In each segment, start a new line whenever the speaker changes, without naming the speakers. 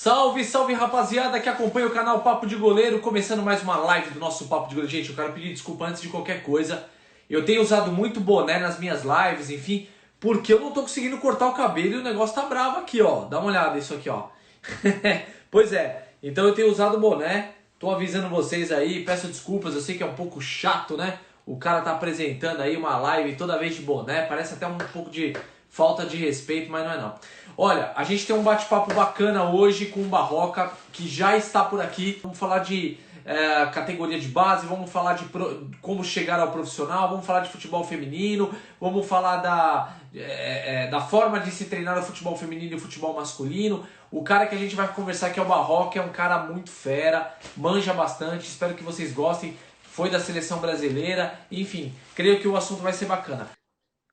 Salve, salve rapaziada que acompanha o canal Papo de Goleiro, começando mais uma live do nosso Papo de Goleiro. Gente, eu quero pedir desculpa antes de qualquer coisa. Eu tenho usado muito boné nas minhas lives, enfim, porque eu não tô conseguindo cortar o cabelo e o negócio tá bravo aqui, ó. Dá uma olhada isso aqui, ó. Pois é, então eu tenho usado boné, tô avisando vocês aí, peço desculpas, eu sei que é um pouco chato, né? O cara tá apresentando aí uma live toda vez de boné, parece até um pouco de falta de respeito, mas não é não. Olha, a gente tem um bate-papo bacana hoje com o Barroca, que já está por aqui. Vamos falar de categoria de base, vamos falar de como chegar ao profissional, vamos falar de futebol feminino, vamos falar da forma de se treinar o futebol feminino e o futebol masculino. O cara que a gente vai conversar aqui é o Barroca, é um cara muito fera, manja bastante, espero que vocês gostem. Foi da seleção brasileira, enfim, creio que o assunto vai ser bacana.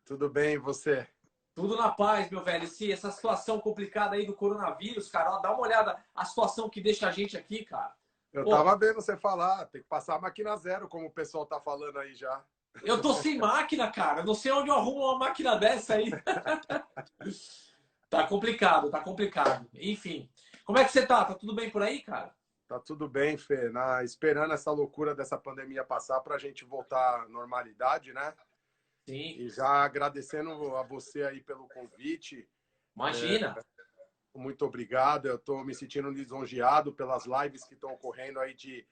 Tudo bem, e você?
Tudo na paz, meu velho. Se essa situação complicada aí do coronavírus, cara, ó, dá uma olhada a situação que deixa a gente aqui, cara.
Eu
Pô,
tava vendo você falar, tem que passar a máquina zero, como o pessoal tá falando aí já.
eu tô sem máquina, cara. Não sei onde eu arrumo uma máquina dessa aí. Tá complicado, tá complicado. Enfim. Como é que você tá? Tá tudo bem por aí, cara?
Tá tudo bem, Fê, esperando essa loucura dessa pandemia passar para a gente voltar à normalidade, né?
Sim.
E já agradecendo a você aí pelo convite,
Imagina.
muito obrigado. Eu tô me sentindo lisonjeado pelas lives que estão ocorrendo aí de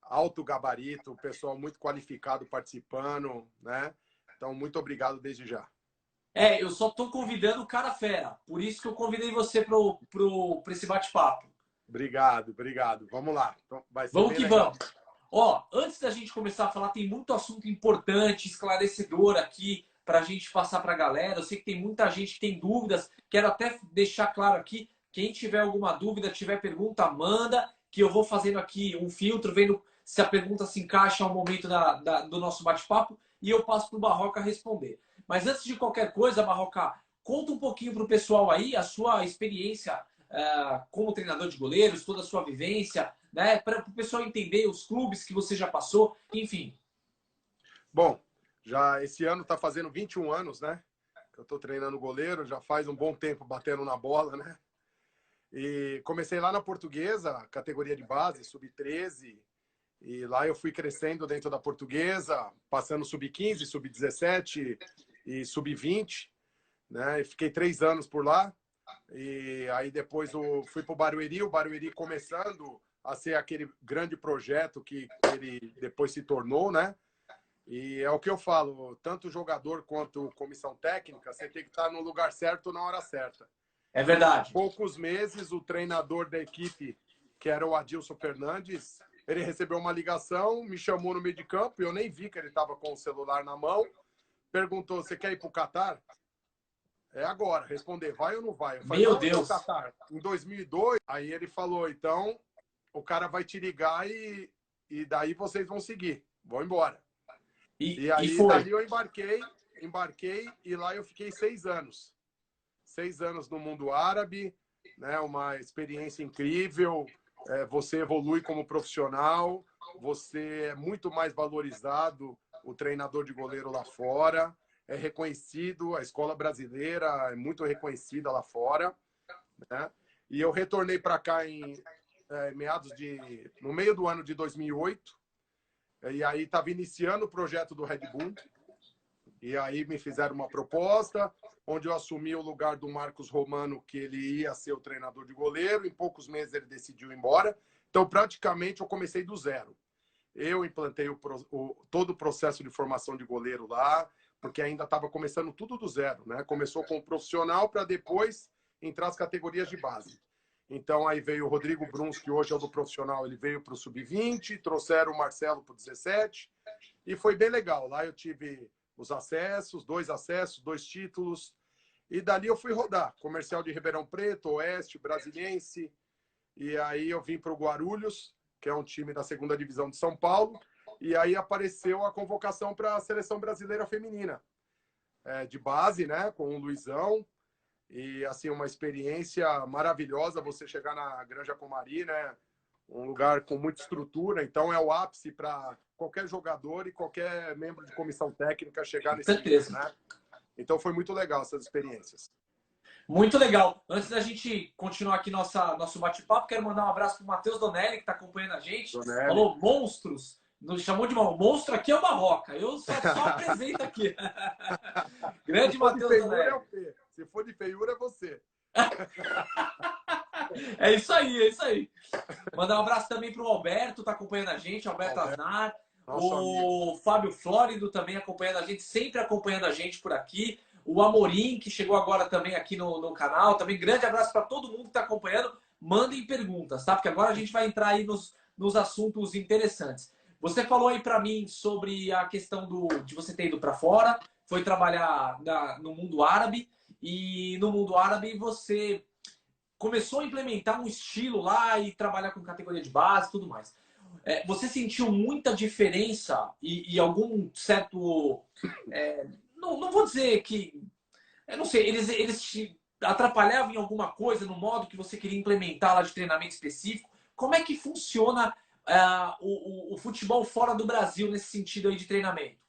alto gabarito, pessoal muito qualificado participando, né? Então, muito obrigado desde já.
Eu só tô convidando o cara fera. Por isso que eu convidei você pra esse bate-papo.
Obrigado, obrigado. Vamos lá. Então, vai ser
Vamos
bem
que vamos.
legal.
Ó, antes da gente começar a falar, tem muito assunto importante, esclarecedor aqui para a gente passar para a galera. Eu sei que tem muita gente que tem dúvidas. Quero até deixar claro aqui, quem tiver alguma dúvida, tiver pergunta, manda, que eu vou fazendo aqui um filtro, vendo se a pergunta se encaixa ao momento do nosso bate-papo e eu passo para o Barroca responder. Mas antes de qualquer coisa, Barroca, conta um pouquinho para o pessoal aí a sua experiência como treinador de goleiros, toda a sua vivência, né? Para o pessoal entender os clubes que você já passou, enfim.
Bom, já esse ano está fazendo 21 anos, né? Que eu estou treinando goleiro, já faz um bom tempo batendo na bola, né? E comecei lá na Portuguesa, categoria de base, sub-13, e lá eu fui crescendo dentro da Portuguesa, passando sub-15, sub-17 e sub-20, né? E fiquei 3 anos por lá. E aí depois fui para o Barueri começando a ser aquele grande projeto que ele depois se tornou, né? E é o que eu falo, tanto jogador quanto comissão técnica, você tem que estar no lugar certo na hora certa.
É
E em
verdade.
poucos meses, o treinador da equipe, que era o Adilson Fernandes, ele recebeu uma ligação, me chamou no meio de campo, eu nem vi que ele estava com o celular na mão, perguntou, você quer ir para o Catar? É agora, responder, vai ou não vai? Eu falei,
Meu
quando que é o
Deus.
Catar? Em 2002, aí ele falou, então, o cara vai te ligar e daí vocês vão seguir, vão embora.
E,
E
e
aí,
foi.
dali eu embarquei e lá eu fiquei 6 anos. 6 anos no mundo árabe, né? Uma experiência incrível. Você evolui como profissional, você é muito mais valorizado, o treinador de goleiro lá fora, é reconhecido, a escola brasileira é muito reconhecida lá fora, né? E eu retornei para cá no meio do ano de 2008, e aí estava iniciando o projeto do Red Bull. E aí me fizeram uma proposta, onde eu assumi o lugar do Marcos Romano, que ele ia ser o treinador de goleiro. Em poucos meses ele decidiu ir embora. Então, praticamente, eu comecei do zero. Eu implantei todo o processo de formação de goleiro lá, porque ainda estava começando tudo do zero, né? Começou com o profissional para depois entrar as categorias de base. Então, aí veio o Rodrigo Bruns, que hoje é o do profissional, ele veio para o sub-20, trouxeram o Marcelo para o 17, e foi bem legal. Lá eu tive os acessos, 2 acessos, 2 títulos. E dali eu fui rodar. Comercial de Ribeirão Preto, Oeste, Brasiliense. E aí eu vim para o Guarulhos, que é um time da segunda divisão de São Paulo. E aí apareceu a convocação para a seleção brasileira feminina. De base, né? Com o Luizão. E assim, uma experiência maravilhosa você chegar na Granja Comari, né? Um lugar com muita estrutura, então é o ápice para qualquer jogador e qualquer membro de comissão técnica chegar
Com
nesse nível,
certeza.
né? Então foi muito legal essas experiências.
Muito legal. Antes da gente continuar aqui nosso bate-papo, quero mandar um abraço para o Matheus Donelli, que está acompanhando a gente.
Donelli.
Falou monstros. Nos chamou de monstro aqui é o Barroca. Eu só apresento aqui. Grande Matheus Donelli.
É o quê? Se for de feiura, é você.
É isso aí, é isso aí. Mandar um abraço também para o Alberto, tá acompanhando a gente, Alberto Aznar. O amigo Fábio Flórido também acompanhando a gente, sempre acompanhando a gente por aqui. O Amorim, que chegou agora também aqui no canal. Também grande abraço para todo mundo que está acompanhando. Mandem perguntas, tá? Porque agora a gente vai entrar aí nos assuntos interessantes. Você falou aí para mim sobre a questão de você ter ido para fora, foi trabalhar no mundo árabe, e no mundo árabe você começou a implementar um estilo lá e trabalhar com categoria de base e tudo mais. Você sentiu muita diferença e algum certo... não vou dizer que... Eu não sei, eles te atrapalhavam em alguma coisa no modo que você queria implementar lá de treinamento específico? Como é que funciona o futebol fora do Brasil nesse sentido aí de treinamento?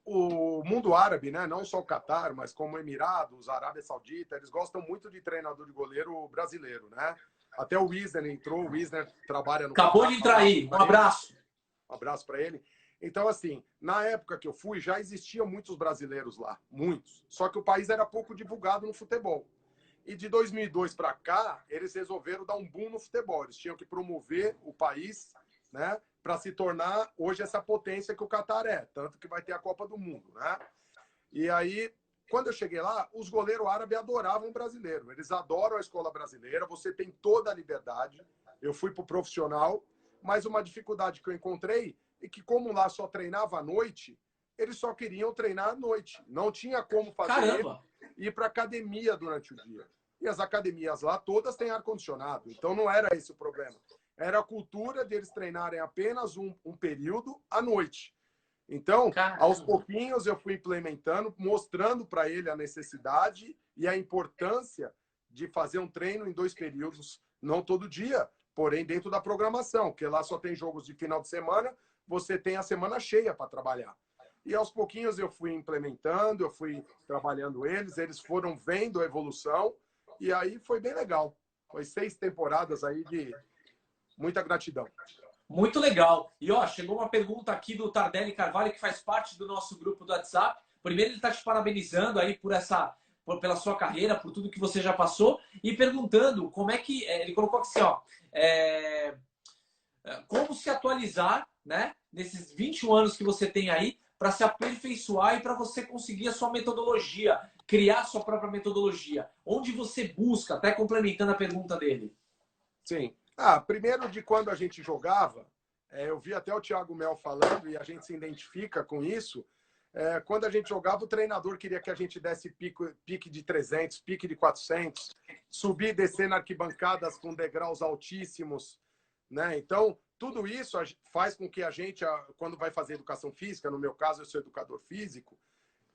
O mundo árabe, né? Não só o Catar, mas como Emirados, Arábia Saudita, eles gostam muito de treinador de goleiro brasileiro, né? Até o Wisner entrou, o Wisner trabalha no
Acabou
Catar,
de entrar aí, um abraço.
Um abraço para ele. Então, assim, na época que eu fui, já existiam muitos brasileiros lá, muitos. Só que o país era pouco divulgado no futebol. E de 2002 para cá, eles resolveram dar um boom no futebol. Eles tinham que promover o país, né, para se tornar hoje essa potência que o Catar é. Tanto que vai ter a Copa do Mundo, né? E aí, quando eu cheguei lá, os goleiros árabes adoravam o brasileiro. Eles adoram a escola brasileira, você tem toda a liberdade. Eu fui para o profissional, mas uma dificuldade que eu encontrei é que, como lá só treinava à noite, eles só queriam treinar à noite. Não tinha como fazer ir para academia durante o dia. E as academias lá todas têm ar-condicionado. Então não era esse o problema. Era a cultura deles treinarem apenas um período à noite. Então, aos pouquinhos eu fui implementando, mostrando para ele a necessidade e a importância de fazer um treino em 2 períodos, não todo dia, porém dentro da programação, porque lá só tem jogos de final de semana, você tem a semana cheia para trabalhar. E aos pouquinhos eu fui implementando, eu fui trabalhando eles foram vendo a evolução, e aí foi bem legal. Foi 6 temporadas aí de muita gratidão.
Muito legal. E ó, chegou uma pergunta aqui do Tardelli Carvalho, que faz parte do nosso grupo do WhatsApp. Primeiro, ele está te parabenizando aí pela sua carreira, por tudo que você já passou, e perguntando como é que... Ele colocou assim, ó... como se atualizar, né, nesses 21 anos que você tem aí, para se aperfeiçoar e para você conseguir a sua metodologia, criar a sua própria metodologia. Onde você busca, até complementando a pergunta dele.
Sim. Primeiro de quando a gente jogava, eu vi até o Thiago Mel falando, e a gente se identifica com isso, quando a gente jogava, o treinador queria que a gente desse pique de 300, pique de 400, subir e descer na arquibancadas com degraus altíssimos, né? Então, tudo isso faz com que a gente, quando vai fazer educação física, no meu caso, eu sou educador físico,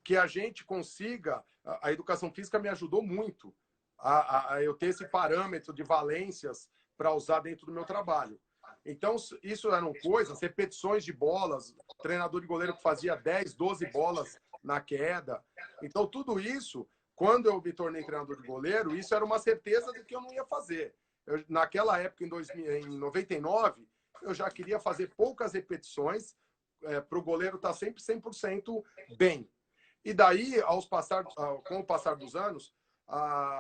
que a gente consiga... A educação física me ajudou muito a eu ter esse parâmetro de valências para usar dentro do meu trabalho. Então, isso eram coisas, repetições de bolas, treinador de goleiro que fazia 10, 12 bolas na queda. Então, tudo isso, quando eu me tornei treinador de goleiro, isso era uma certeza de que eu não ia fazer. Naquela época, em 99, eu já queria fazer poucas repetições para o goleiro estar sempre 100% bem. E daí, com o passar dos anos,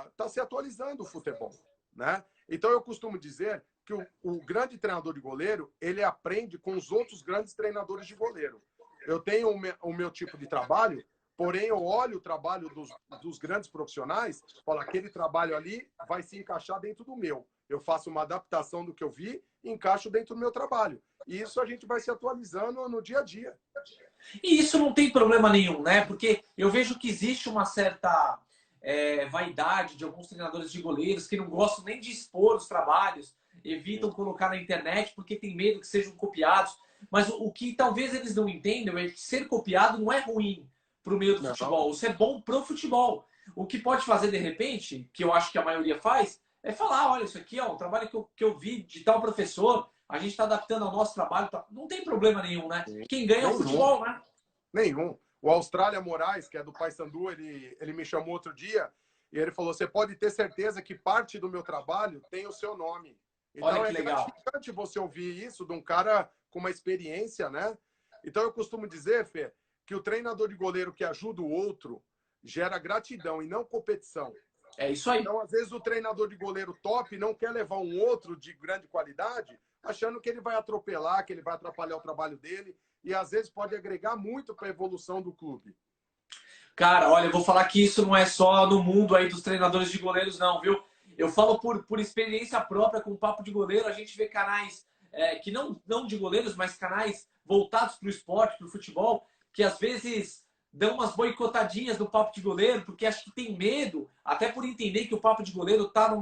está se atualizando o futebol, né? Então, eu costumo dizer que o grande treinador de goleiro, ele aprende com os outros grandes treinadores de goleiro. Eu tenho o meu tipo de trabalho, porém, eu olho o trabalho dos grandes profissionais, falo, aquele trabalho ali vai se encaixar dentro do meu. Eu faço uma adaptação do que eu vi e encaixo dentro do meu trabalho. E isso a gente vai se atualizando no dia a dia.
E isso não tem problema nenhum, né? Porque eu vejo que existe uma certa vaidade de alguns treinadores de goleiros que não gostam nem de expor os trabalhos, evitam colocar na internet porque tem medo que sejam copiados. Mas o que talvez eles não entendam é que ser copiado não é ruim para o meio do futebol. Isso é bom para o futebol. O que pode fazer, de repente, que eu acho que a maioria faz, é falar, olha, isso aqui é um trabalho que eu vi de tal professor, a gente está adaptando ao nosso trabalho. Não tem problema nenhum, né? Quem ganha é o futebol, né?
Nenhum. O Austrália Moraes, que é do Paysandu, ele me chamou outro dia E ele falou, você pode ter certeza que parte do meu trabalho tem o seu nome. Então
Olha
é
que legal.
gratificante você ouvir isso de um cara com uma experiência, né? Então eu costumo dizer, Fê, que o treinador de goleiro que ajuda o outro gera gratidão e não competição.
É isso aí.
Então, às vezes, o treinador de goleiro top não quer levar um outro de grande qualidade, achando que ele vai atropelar, que ele vai atrapalhar o trabalho dele, e às vezes pode agregar muito para a evolução do clube.
Cara, olha, eu vou falar que isso não é só no mundo aí dos treinadores de goleiros, não, viu? Eu falo por experiência própria com o Papo de Goleiro, a gente vê canais que não de goleiros, mas canais voltados para o esporte, para o futebol, que às vezes dão umas boicotadinhas no Papo de Goleiro, porque acho que tem medo, até por entender que o Papo de Goleiro está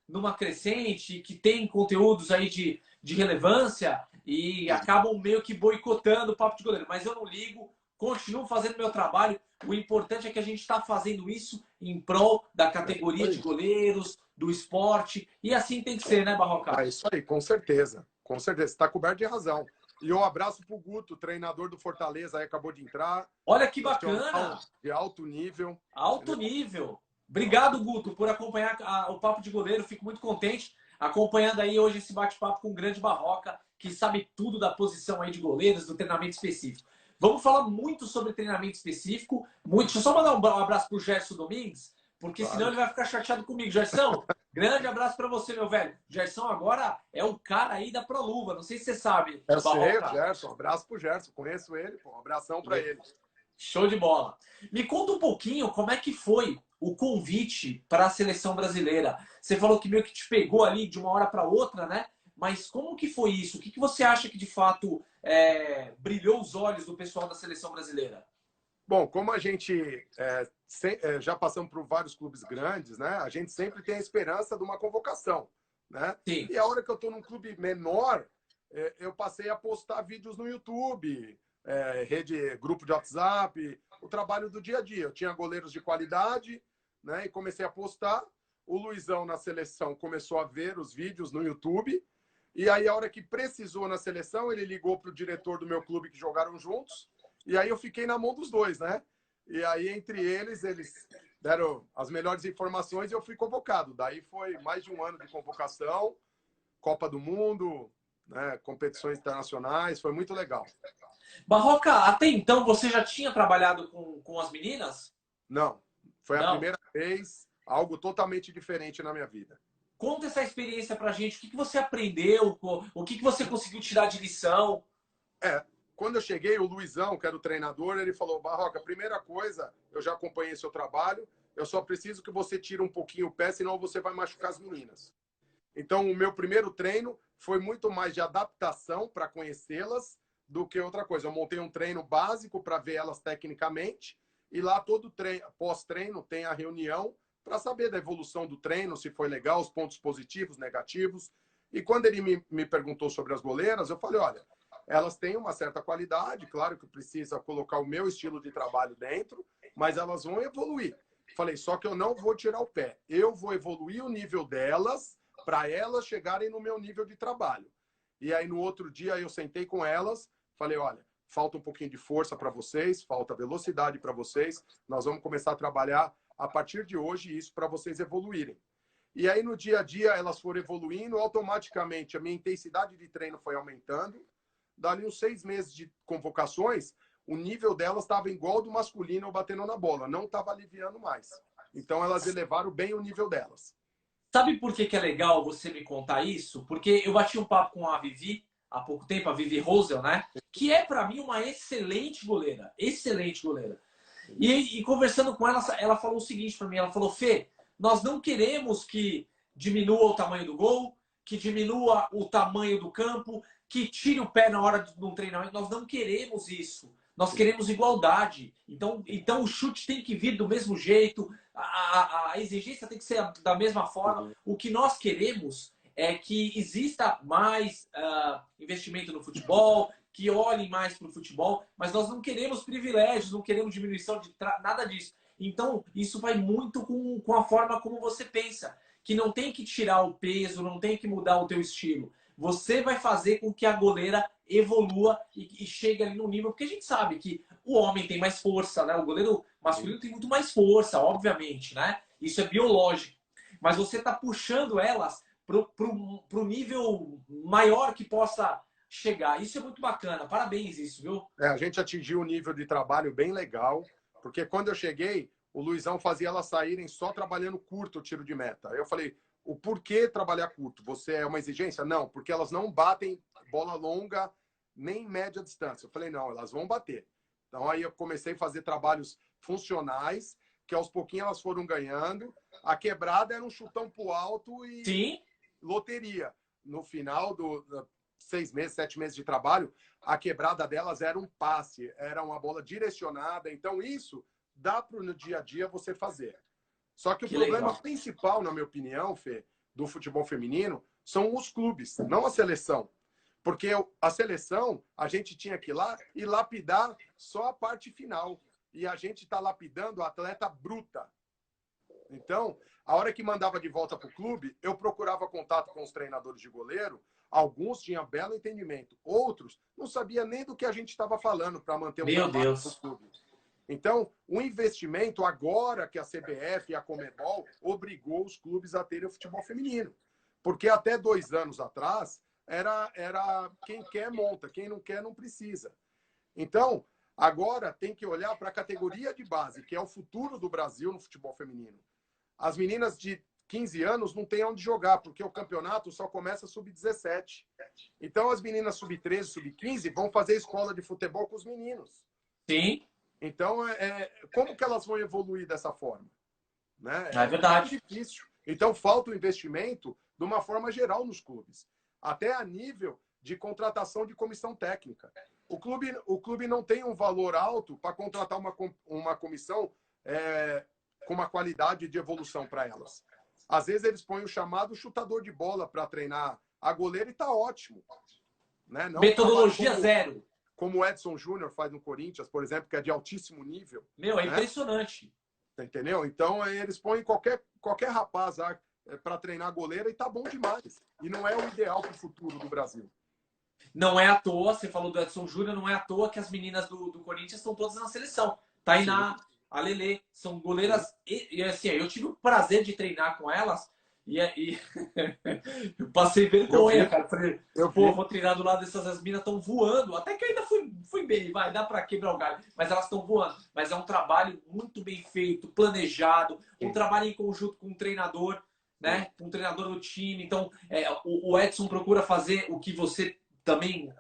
numa crescente, que tem conteúdos aí de relevância e acabam meio que boicotando o Papo de Goleiro. Mas eu não ligo, continuo fazendo meu trabalho. O importante é que a gente está fazendo isso em prol da categoria de goleiros, do esporte, e assim tem que ser, né, Barroca?
É isso aí, com certeza. Com certeza, você está coberto de razão. E um abraço para o Guto, treinador do Fortaleza, aí acabou de entrar.
Olha que bacana!
De alto nível.
Alto nível. Obrigado, Guto, por acompanhar o Papo de Goleiro. Fico muito contente acompanhando aí hoje esse bate-papo com o grande Barroca, que sabe tudo da posição aí de goleiros, do treinamento específico. Vamos falar muito sobre treinamento específico. Deixa eu só mandar um abraço pro Gerson Domingues, porque senão ele vai ficar chateado comigo. Gerson, grande abraço para você, meu velho. Gerson agora é o cara aí da Proluva. Não sei se você sabe.
Eu sei, o Gerson. Um abraço pro Gerson. Conheço ele, pô. Um abração para ele.
Show de bola. Me conta um pouquinho como é que foi o convite para a seleção brasileira. Você falou que meio que te pegou ali de uma hora para outra, né? Mas como que foi isso? O que você acha que de fato brilhou os olhos do pessoal da seleção brasileira?
Bom, como a gente já passamos por vários clubes grandes, né? A gente sempre tem a esperança de uma convocação, né?
Sim.
E a hora que eu estou num clube menor, eu passei a postar vídeos no YouTube, grupo de WhatsApp, o trabalho do dia a dia. Eu tinha goleiros de qualidade, né? E comecei a postar. O Luizão na seleção começou a ver os vídeos no YouTube. E aí, a hora que precisou na seleção, ele ligou para o diretor do meu clube que jogaram juntos. E aí eu fiquei na mão dos dois, né? E aí, entre eles deram as melhores informações e eu fui convocado. Daí foi mais de um ano de convocação, Copa do Mundo, né? Competições internacionais, foi muito legal.
Barroca, até então você já tinha trabalhado com as meninas?
Não, foi a primeira vez, algo totalmente diferente na minha vida.
Conta essa experiência pra gente. O que você aprendeu? O que você conseguiu tirar de lição?
Quando eu cheguei, o Luizão, que era o treinador, ele falou, Barroca, primeira coisa, eu já acompanhei seu trabalho, eu só preciso que você tire um pouquinho o pé, senão você vai machucar as meninas. Então, o meu primeiro treino foi muito mais de adaptação para conhecê-las do que outra coisa. Eu montei um treino básico para ver elas tecnicamente e lá todo pós-treino tem a reunião para saber da evolução do treino, se foi legal, os pontos positivos, negativos. E quando ele me perguntou sobre as goleiras, eu falei, olha, elas têm uma certa qualidade, claro que precisa colocar o meu estilo de trabalho dentro, mas elas vão evoluir. Falei, só que eu não vou tirar o pé. Eu vou evoluir o nível delas para elas chegarem no meu nível de trabalho. E aí, no outro dia, eu sentei com elas, falei, olha, falta um pouquinho de força para vocês, falta velocidade para vocês, nós vamos começar a trabalhar a partir de hoje isso para vocês evoluírem. E aí, no dia a dia, elas foram evoluindo, automaticamente a minha intensidade de treino foi aumentando. Dali uns 6 meses de convocações, o nível delas estava igual ao do masculino batendo na bola, não estava aliviando mais. Então, elas elevaram bem o nível delas.
Sabe por que é legal você me contar isso? Porque eu bati um papo com a Vivi há pouco tempo, a Vivi Rosel, né? Que é, para mim, uma excelente goleira. Excelente goleira. E conversando com ela, ela falou o seguinte para mim, ela falou, Fê, nós não queremos que diminua o tamanho do gol, que diminua o tamanho do campo, que tire o pé na hora de um treinamento. Nós não queremos isso. Nós queremos igualdade. Então o chute tem que vir do mesmo jeito, a exigência tem que ser da mesma forma. O que nós queremos é que exista mais investimento no futebol, que olhem mais para o futebol, mas nós não queremos privilégios, não queremos diminuição de nada disso. Então, isso vai muito com a forma como você pensa, que não tem que tirar o peso, não tem que mudar o teu estilo. Você vai fazer com que a goleira evolua e chegue ali no nível, porque a gente sabe que o homem tem mais força, né? O goleiro masculino tem muito mais força, obviamente, né? isso é biológico. Mas você está puxando elas para o nível maior que possa chegar. Isso é muito bacana. Parabéns isso, viu?
A gente atingiu um nível de trabalho bem legal, porque quando eu cheguei, o Luizão fazia elas saírem só trabalhando curto o tiro de meta. Aí eu falei, o porquê trabalhar curto? Você é uma exigência? Não, porque elas não batem bola longa nem média distância. Eu falei, não, elas vão bater. Então aí eu comecei a fazer trabalhos funcionais, que aos pouquinhos elas foram ganhando. A quebrada era um chutão pro alto e
Sim.
loteria. No final 6 meses, 7 meses de trabalho, a quebrada delas era um passe, era uma bola direcionada. Então isso dá para no dia a dia você fazer. Só que o problema principal, na minha opinião, Fê, do futebol feminino, são os clubes, não a seleção. Porque a seleção, a gente tinha que ir lá e lapidar só a parte final. E a gente está lapidando a atleta bruta. Então, a hora que mandava de volta para o clube, eu procurava contato com os treinadores de goleiro. Alguns tinham belo entendimento. Outros não sabia nem do que a gente estava falando para manter o trabalho do clube. Então, o investimento, agora que a CBF e a Conmebol obrigou os clubes a terem o futebol feminino. Porque até 2 anos atrás, era quem quer monta, quem não quer não precisa. Então, agora tem que olhar para a categoria de base, que é o futuro do Brasil no futebol feminino. As meninas de 15 anos não têm onde jogar, porque o campeonato só começa sub-17. Então, as meninas sub-13, sub-15 vão fazer escola de futebol com os meninos.
Sim.
Então, como que elas vão evoluir dessa forma? Né?
É verdade.
É difícil. Então, falta o investimento de uma forma geral nos clubes. Até a nível de contratação de comissão técnica. O clube não tem um valor alto para contratar uma comissão com uma qualidade de evolução para elas. Às vezes eles põem o chamado chutador de bola para treinar a goleira e está ótimo. Né? Não
metodologia zero.
Como o Edson Júnior faz no Corinthians, por exemplo, que é de altíssimo nível.
Meu, é impressionante.
Entendeu? Então, eles põem qualquer rapaz para treinar goleira e tá bom demais. E não é o ideal para o futuro do Brasil.
Não é à toa, você falou do Edson Júnior, não é à toa que as meninas do Corinthians estão todas na seleção. Tainá, a Lelê, são goleiras. E assim, eu tive o prazer de treinar com elas e eu passei vergonha, cara. Falei, vou treinar do lado dessas, as minas estão voando. Até que eu ainda fui bem, dá para quebrar o galho. Mas elas estão voando. Mas é um trabalho muito bem feito, planejado, um trabalho em conjunto com o treinador, né? Com o treinador do time. Então, o Edson procura fazer o que você também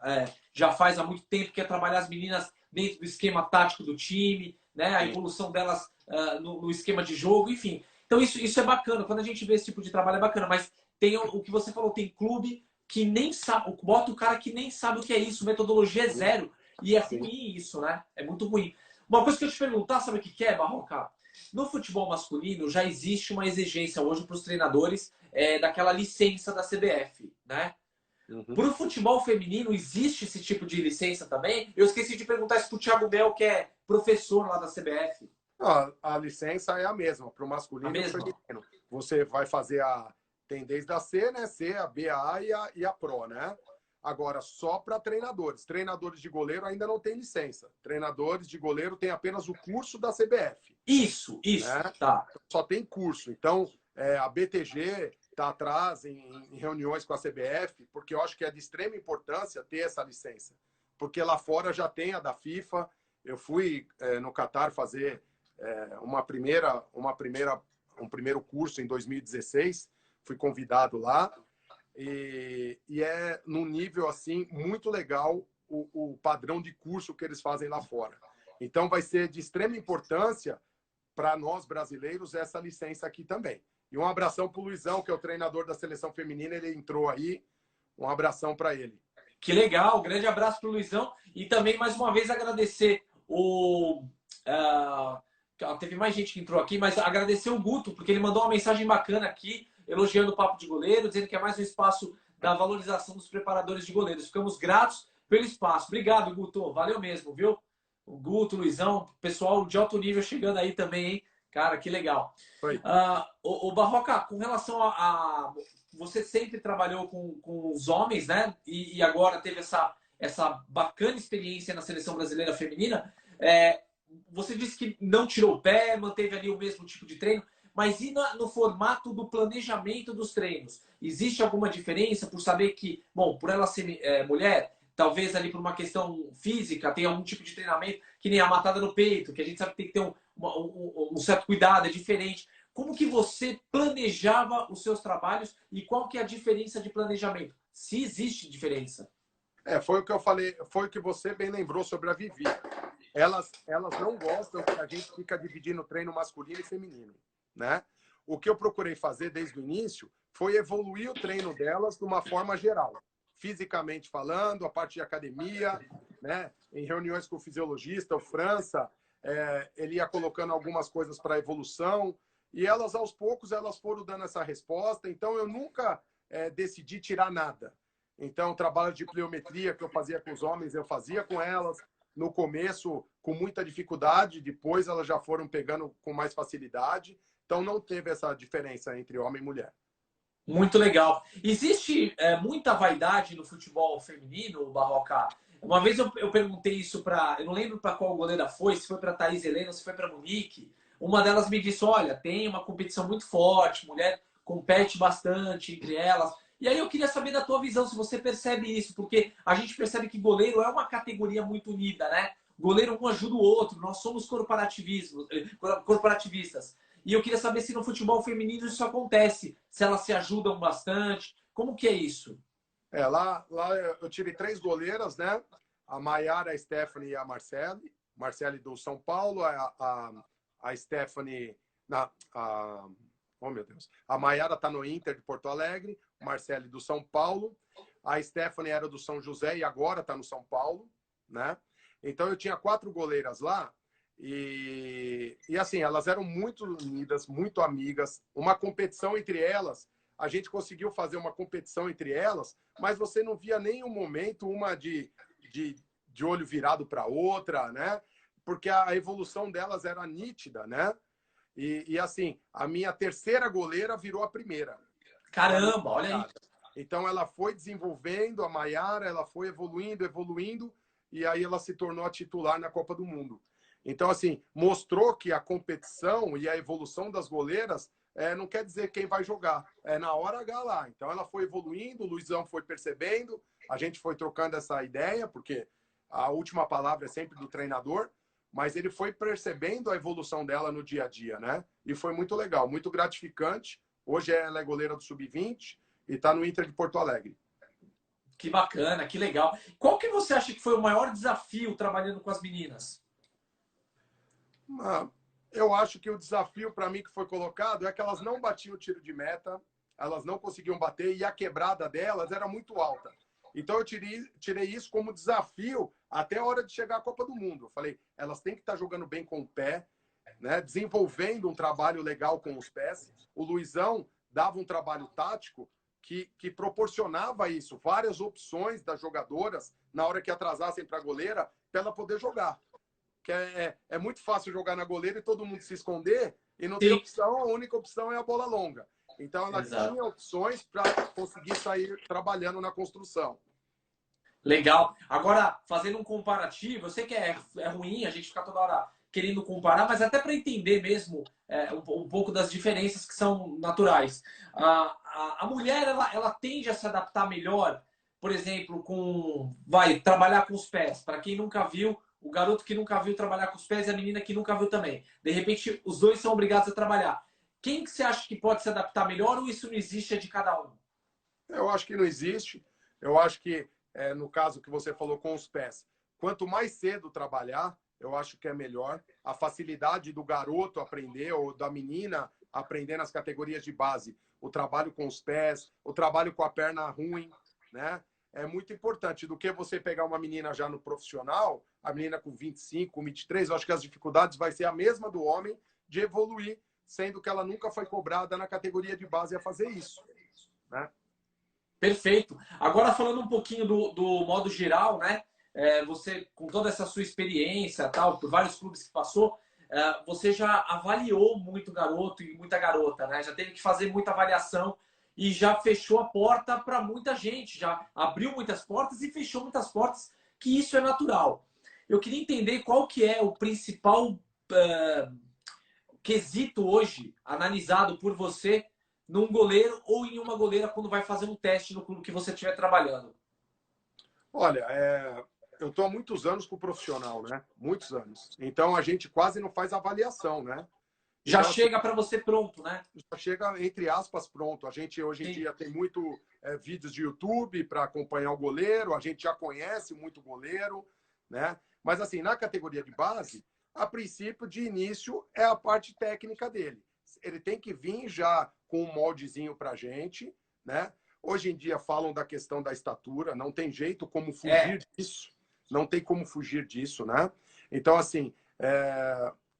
já faz há muito tempo, que é trabalhar as meninas dentro do esquema tático do time, né? A evolução delas no esquema de jogo, enfim. Então isso é bacana, quando a gente vê esse tipo de trabalho é bacana, mas tem o que você falou, tem clube que nem sabe, bota o cara que nem sabe o que é isso, metodologia é zero, e é ruim isso, né? É muito ruim. Uma coisa que eu te perguntar, sabe o que é, Barroca? No futebol masculino já existe uma exigência hoje para os treinadores daquela licença da CBF, né? Para o futebol feminino, existe esse tipo de licença também? Eu esqueci de perguntar isso para o Thiago Mel, que é professor lá da CBF.
A licença é a mesma, para o masculino e o feminino. Você vai fazer tem desde a C, né? C, a B, a A e a Pro, né? Agora, só para treinadores. Treinadores de goleiro ainda não tem licença. Treinadores de goleiro tem apenas o curso da CBF.
Isso,
né?
Tá.
Só tem curso. Então, a BTG está atrás em reuniões com a CBF, porque eu acho que é de extrema importância ter essa licença. Porque lá fora já tem a da FIFA. Eu fui no Catar fazer um primeiro curso em 2016. Fui convidado lá. E é num nível assim muito legal o padrão de curso que eles fazem lá fora. Então vai ser de extrema importância para nós brasileiros essa licença aqui também. E um abração para o Luizão, que é o treinador da seleção feminina, ele entrou aí. Um abração para ele.
Que legal, grande abraço para o Luizão. E também, mais uma vez, agradecer teve mais gente que entrou aqui, mas agradecer o Guto, porque ele mandou uma mensagem bacana aqui, elogiando o Papo de Goleiro, dizendo que é mais um espaço da valorização dos preparadores de goleiros. Ficamos gratos pelo espaço. Obrigado, Guto. Valeu mesmo, viu? O Guto, o Luizão, pessoal de alto nível chegando aí também, hein? Cara, que legal. O Barroca, com relação a você sempre trabalhou com os homens, né? E agora teve essa bacana experiência na seleção brasileira feminina. Você disse que não tirou o pé, manteve ali o mesmo tipo de treino, Mas e no formato do planejamento dos treinos? Existe alguma diferença por saber que, bom, por ela ser mulher, talvez ali por uma questão física, tem algum tipo de treinamento, que nem a matada no peito, que a gente sabe que tem que ter um certo cuidado, é diferente. Como que você planejava os seus trabalhos e qual que é a diferença de planejamento? Se existe diferença.
Foi o que eu falei, foi o que você bem lembrou sobre a Vivi. Elas não gostam que a gente fica dividindo treino masculino e feminino, né? O que eu procurei fazer desde o início foi evoluir o treino delas de uma forma geral, fisicamente falando, a parte de academia, né? Em reuniões com o fisiologista, o França, ele ia colocando algumas coisas para evolução e elas aos poucos elas foram dando essa resposta. Então eu nunca decidi tirar nada. Então, o trabalho de pliometria que eu fazia com os homens, eu fazia com elas. No começo, com muita dificuldade, depois elas já foram pegando com mais facilidade. Então, não teve essa diferença entre homem e mulher.
Muito legal. Existe muita vaidade no futebol feminino, Barroca? Uma vez eu perguntei isso para... Eu não lembro para qual goleira foi, se foi para Thaís Helena, se foi para Monique. Uma delas me disse, olha, tem uma competição muito forte, mulher compete bastante entre elas. E aí eu queria saber da tua visão, se você percebe isso, porque a gente percebe que goleiro é uma categoria muito unida, né? Goleiro um ajuda o outro, nós somos corporativistas. E eu queria saber se no futebol feminino isso acontece, se elas se ajudam bastante. Como que é isso?
Lá eu tive 3 goleiras, né? A Maiara, a Stephanie e a Marcele. Marcele do São Paulo, a Stephanie... Oh, meu Deus. A Maiara está no Inter de Porto Alegre, Marcele do São Paulo. A Stephanie era do São José e agora está no São Paulo, né? Então, eu tinha 4 goleiras lá e assim, elas eram muito unidas, muito amigas. Uma competição entre elas, a gente conseguiu fazer uma competição entre elas, mas você não via nenhum momento uma de olho virado para outra, né? Porque a evolução delas era nítida, né? E assim, a minha terceira goleira virou a primeira.
Caramba, olha aí.
Então ela foi desenvolvendo, a Maiara, ela foi evoluindo, e aí ela se tornou a titular na Copa do Mundo. Então, assim, mostrou que a competição e a evolução das goleiras não quer dizer quem vai jogar, é na hora H lá. Então ela foi evoluindo, o Luizão foi percebendo, a gente foi trocando essa ideia, porque a última palavra é sempre do treinador, mas ele foi percebendo a evolução dela no dia a dia, né? E foi muito legal, muito gratificante. Hoje ela é goleira do Sub-20 e está no Inter de Porto Alegre.
Que bacana, que legal. Qual que você acha que foi o maior desafio trabalhando com as meninas?
Eu acho que o desafio para mim que foi colocado é que elas não batiam o tiro de meta, elas não conseguiam bater e a quebrada delas era muito alta. Então eu tirei isso como desafio até a hora de chegar à Copa do Mundo. Eu falei, elas têm que estar jogando bem com o pé, né? Desenvolvendo um trabalho legal com os pés. O Luizão dava um trabalho tático que proporcionava isso, várias opções das jogadoras na hora que atrasassem para a goleira, para ela poder jogar. Que é muito fácil jogar na goleira e todo mundo se esconder e não tem opção, a única opção é a bola longa. Então ela tinha opções para conseguir sair trabalhando na construção.
Legal. Agora, fazendo um comparativo, eu sei que é ruim a gente ficar toda hora querendo comparar, mas até para entender mesmo um pouco das diferenças que são naturais. A mulher, ela tende a se adaptar melhor, por exemplo, vai trabalhar com os pés. Para quem nunca viu, o garoto que nunca viu trabalhar com os pés e a menina que nunca viu também. De repente, os dois são obrigados a trabalhar. Quem que você acha que pode se adaptar melhor ou isso não existe, é de cada um?
Eu acho que não existe. Eu acho que, no caso que você falou com os pés, quanto mais cedo trabalhar, eu acho que é melhor. A facilidade do garoto aprender ou da menina aprender nas categorias de base, o trabalho com os pés, o trabalho com a perna ruim, né? É muito importante do que você pegar uma menina já no profissional, a menina com 25, 23, eu acho que as dificuldades vai ser a mesma do homem de evoluir, sendo que ela nunca foi cobrada na categoria de base a fazer isso, né?
Perfeito. Agora falando um pouquinho do modo geral, né? Você, com toda essa sua experiência, tal, por vários clubes que passou, você já avaliou muito garoto e muita garota, né? Já teve que fazer muita avaliação e já fechou a porta para muita gente, já abriu muitas portas e fechou muitas portas, que isso é natural. Eu queria entender qual que é o principal quesito hoje analisado por você num goleiro ou em uma goleira quando vai fazer um teste no clube que você estiver trabalhando?
Olha, eu estou há muitos anos com o profissional, né? Muitos anos. Então a gente quase não faz avaliação, né?
Já
Então, assim,
chega para você pronto, né?
já chega, entre aspas, pronto. A gente hoje em
Sim.
dia tem muito vídeos de YouTube para acompanhar o goleiro, a gente já conhece muito goleiro, né? Mas assim, na categoria de base, a princípio, de início, é a parte técnica dele. Ele tem que vir já com um moldezinho para a gente, né? Hoje em dia falam da questão da estatura, não tem jeito como fugir disso, não tem como fugir disso, né? Então, assim,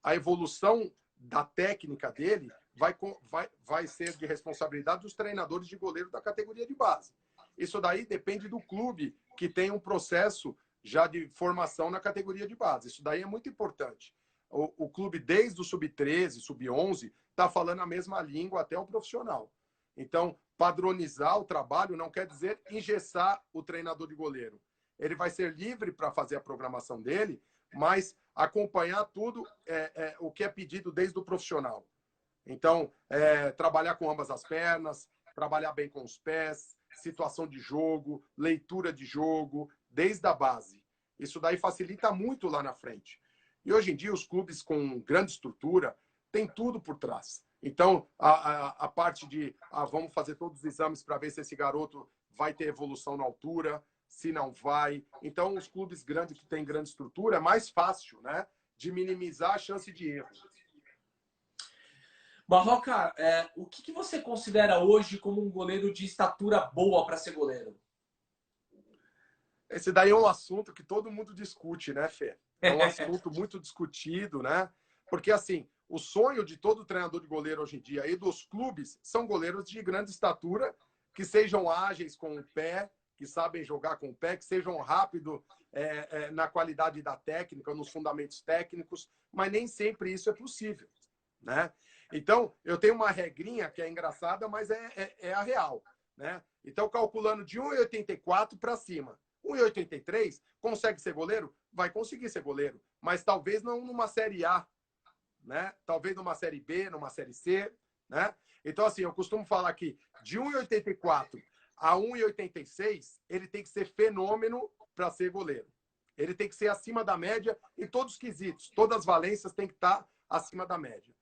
a evolução da técnica dele vai ser de responsabilidade dos treinadores de goleiro da categoria de base. Isso daí depende do clube que tem um processo já de formação na categoria de base. Isso daí é muito importante. O clube, desde o sub-13, sub-11, está falando a mesma língua até o profissional. Então, padronizar o trabalho não quer dizer engessar o treinador de goleiro. Ele vai ser livre para fazer a programação dele, mas acompanhar tudo o que é pedido desde o profissional. Então, trabalhar com ambas as pernas, trabalhar bem com os pés, situação de jogo, leitura de jogo, desde a base. Isso daí facilita muito lá na frente. E hoje em dia, os clubes com grande estrutura têm tudo por trás. Então, a parte de vamos fazer todos os exames para ver se esse garoto vai ter evolução na altura, se não vai. Então, os clubes grandes que têm grande estrutura, é mais fácil, né, de minimizar a chance de erro.
Barroca, o que você considera hoje como um goleiro de estatura boa para ser goleiro?
Esse daí é um assunto que todo mundo discute, né, Fê? É um assunto muito discutido, né? Porque, assim, o sonho de todo treinador de goleiro hoje em dia e dos clubes são goleiros de grande estatura, que sejam ágeis com o pé, que sabem jogar com o pé, que sejam rápidos na qualidade da técnica, nos fundamentos técnicos, mas nem sempre isso é possível, né? Então, eu tenho uma regrinha que é engraçada, mas é a real, né? Então, calculando de 1,84 para cima, 1,83, consegue ser goleiro? Vai conseguir ser goleiro, mas talvez não numa Série A, né? Talvez numa Série B, numa Série C, né? Então, assim, eu costumo falar que de 1,84 a 1,86, ele tem que ser fenômeno para ser goleiro. Ele tem que ser acima da média em todos os quesitos. Todas as valências têm que estar acima da média.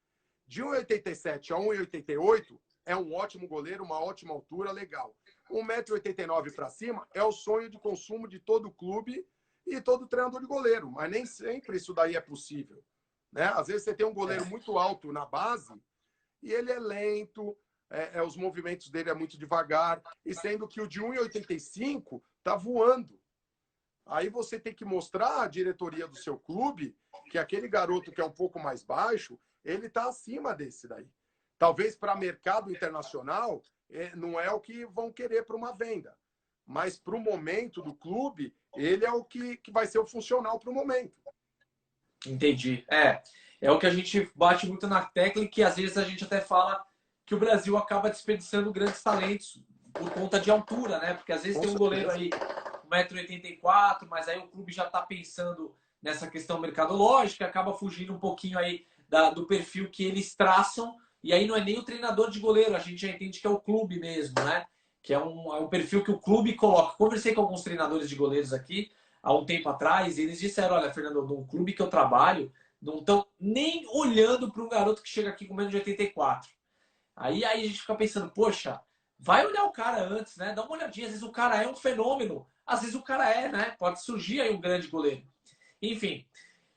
De 1,87 a 1,88 é um ótimo goleiro, uma ótima altura, legal. 1,89 m para cima é o sonho de consumo de todo clube e todo treinador de goleiro, mas nem sempre isso daí é possível, né? Às vezes você tem um goleiro muito alto na base e ele é lento, os movimentos dele é muito devagar, e sendo que o de 1,85 está voando. Aí você tem que mostrar à diretoria do seu clube que aquele garoto que é um pouco mais baixo, ele está acima desse daí. Talvez para mercado internacional não é o que vão querer para uma venda, mas para o momento do clube, ele é o que vai ser o funcional para o momento.
Entendi. É o que a gente bate muito na tecla e que às vezes a gente até fala que o Brasil acaba desperdiçando grandes talentos por conta de altura, né? Porque às vezes tem um goleiro aí 1,84 m, mas aí o clube já está pensando nessa questão mercadológica, acaba fugindo um pouquinho aí do perfil que eles traçam, e aí não é nem o treinador de goleiro, a gente já entende que é o clube mesmo, né? Que é um perfil que o clube coloca. Conversei com alguns treinadores de goleiros aqui há um tempo atrás, e eles disseram, olha, Fernando, no clube que eu trabalho, não estão nem olhando para um garoto que chega aqui com menos de 84. Aí a gente fica pensando, poxa, vai olhar o cara antes, né? Dá uma olhadinha, às vezes o cara é um fenômeno, às vezes o cara né? Pode surgir aí um grande goleiro. Enfim,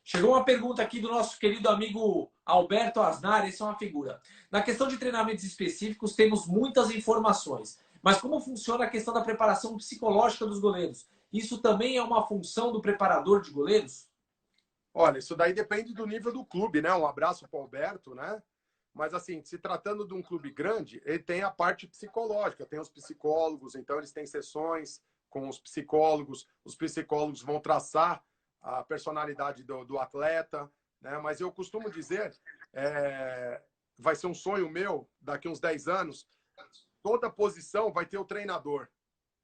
chegou uma pergunta aqui do nosso querido amigo Alberto Asnar, esse é uma figura. Na questão de treinamentos específicos, temos muitas informações, mas como funciona a questão da preparação psicológica dos goleiros? Isso também é uma função do preparador de goleiros?
Olha, isso daí depende do nível do clube, né? Um abraço para o Alberto, né? Mas, assim, se tratando de um clube grande, ele tem a parte psicológica, tem os psicólogos, então eles têm sessões com os psicólogos vão traçar a personalidade do atleta, né? Mas eu costumo dizer, vai ser um sonho meu, daqui uns 10 anos, toda posição vai ter o treinador.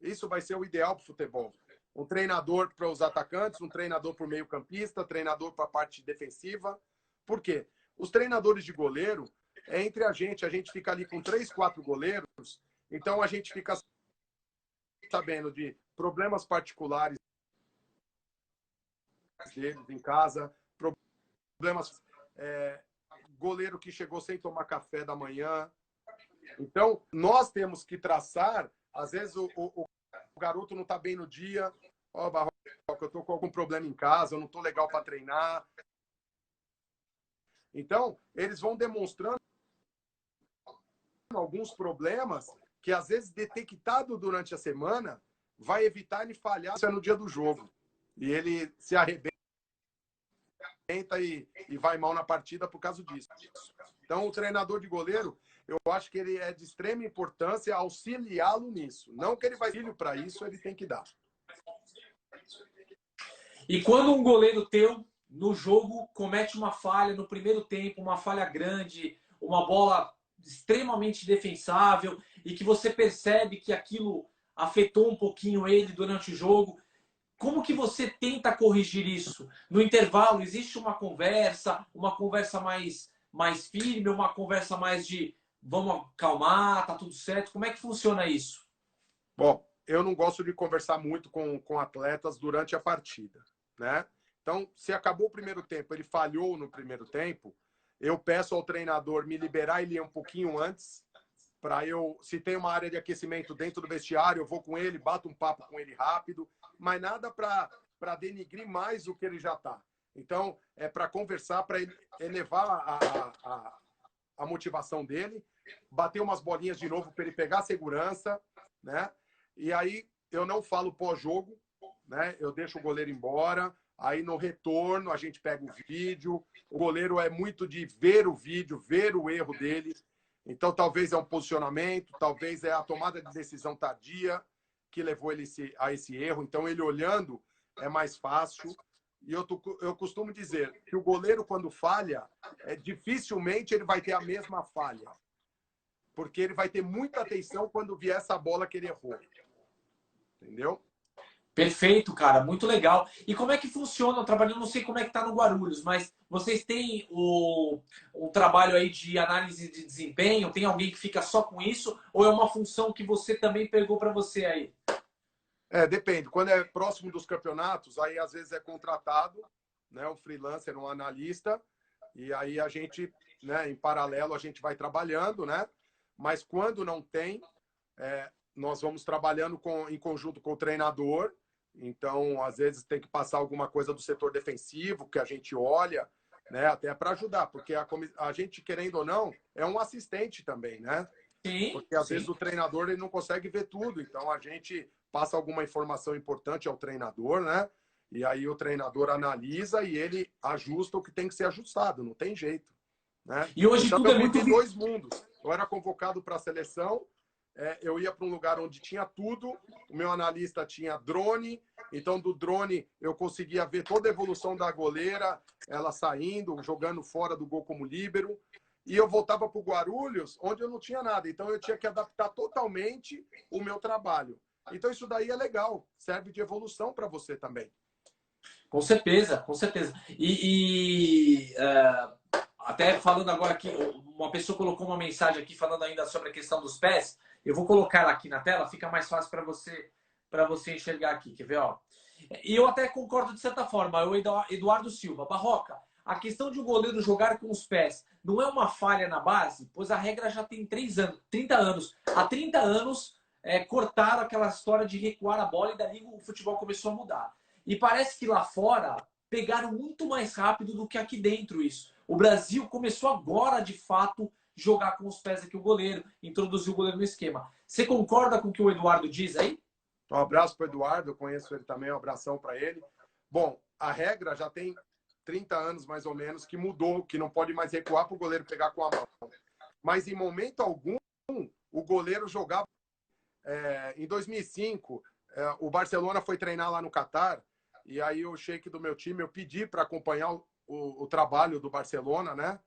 Isso vai ser o ideal para o futebol. Um treinador para os atacantes, um treinador para o meio-campista, treinador para a parte defensiva. Por quê? Os treinadores de goleiro, entre a gente fica ali com 3, 4 goleiros, então a gente fica sabendo de problemas particulares deles em casa, problemas, goleiro que chegou sem tomar café da manhã. Então, nós temos que traçar, às vezes o garoto não está bem no dia, ó, Barroca, eu estou com algum problema em casa, eu não estou legal para treinar. Então, eles vão demonstrando alguns problemas que, às vezes, detectado durante a semana, vai evitar ele falhar no dia do jogo. E ele se arrebenta e vai mal na partida por causa disso. Então, o treinador de goleiro, eu acho que ele é de extrema importância auxiliá-lo nisso. Não que ele vai filho para isso, ele tem que dar.
E quando um goleiro teu, no jogo, comete uma falha no primeiro tempo, uma falha grande, uma bola extremamente defensável, e que você percebe que aquilo afetou um pouquinho ele durante o jogo, como que você tenta corrigir isso? No intervalo, existe uma conversa mais firme, uma conversa mais de vamos acalmar, tá tudo certo? Como é que funciona isso?
Bom, eu não gosto de conversar muito com atletas durante a partida, né? Então, se acabou o primeiro tempo, ele falhou no primeiro tempo, eu peço ao treinador me liberar ele um pouquinho antes, para eu, se tem uma área de aquecimento dentro do vestiário, eu vou com ele, bato um papo com ele rápido, mas nada para denigrir mais o que ele já está. Então, é para conversar, para elevar a motivação dele, bater umas bolinhas de novo para ele pegar a segurança, né? E aí eu não falo pós-jogo, né? Eu deixo o goleiro embora. Aí no retorno a gente pega o vídeo. O goleiro é muito de ver o vídeo, ver o erro dele. Então talvez é um posicionamento, talvez é a tomada de decisão tardia que levou ele a esse erro. Então ele olhando é mais fácil. E eu costumo dizer que o goleiro, quando falha, dificilmente ele vai ter a mesma falha. Porque ele vai ter muita atenção quando vier essa bola que ele errou. Entendeu?
Perfeito, cara, muito legal. E como é que funciona o trabalho? Eu não sei como é que tá no Guarulhos, mas vocês têm o trabalho aí de análise de desempenho? Tem alguém que fica só com isso? Ou é uma função que você também pegou para você aí?
Depende. Quando é próximo dos campeonatos, aí às vezes é contratado, né, um freelancer, um analista, e aí a gente, né, em paralelo, a gente vai trabalhando, né? Mas quando não tem, nós vamos trabalhando em conjunto com o treinador. Então, às vezes, tem que passar alguma coisa do setor defensivo, que a gente olha, né, até para ajudar, porque a gente, querendo ou não, é um assistente também, né?
Sim,
Porque às
sim.
vezes o treinador ele não consegue ver tudo, então a gente passa alguma informação importante ao treinador, né? E aí o treinador analisa e ele ajusta o que tem que ser ajustado, não tem jeito, né?
E hoje
Então
tudo
eu
é muito.
vivi dois mundos. Eu era convocado para a seleção, eu ia para um lugar onde tinha tudo, o meu analista tinha drone, então do drone eu conseguia ver toda a evolução da goleira, ela saindo, jogando fora do gol como líbero, e eu voltava para o Guarulhos, onde eu não tinha nada, então eu tinha que adaptar totalmente o meu trabalho. Então isso daí é legal, serve de evolução para você também.
Com certeza, com certeza. Até falando agora aqui, uma pessoa colocou uma mensagem aqui falando ainda sobre a questão dos pés. Eu vou colocar ela aqui na tela, fica mais fácil para você enxergar aqui. Quer ver? Ó? E eu até concordo de certa forma. O Eduardo Silva, Barroca, a questão de o goleiro jogar com os pés não é uma falha na base, pois a regra já tem 30 anos. Há 30 anos cortaram aquela história de recuar a bola e daí o futebol começou a mudar. E parece que lá fora pegaram muito mais rápido do que aqui dentro isso. O Brasil começou agora, de fato, jogar com os pés aqui o goleiro, introduzir o goleiro no esquema. Você concorda com o que o Eduardo diz aí?
Um abraço para o Eduardo, eu conheço ele também, um abração para ele. Bom, a regra já tem 30 anos, mais ou menos, que mudou, que não pode mais recuar para o goleiro pegar com a mão. Mas, em momento algum, o goleiro jogava... em 2005, o Barcelona foi treinar lá no Catar, e aí o sheik do meu time, eu pedi para acompanhar o trabalho do Barcelona, né?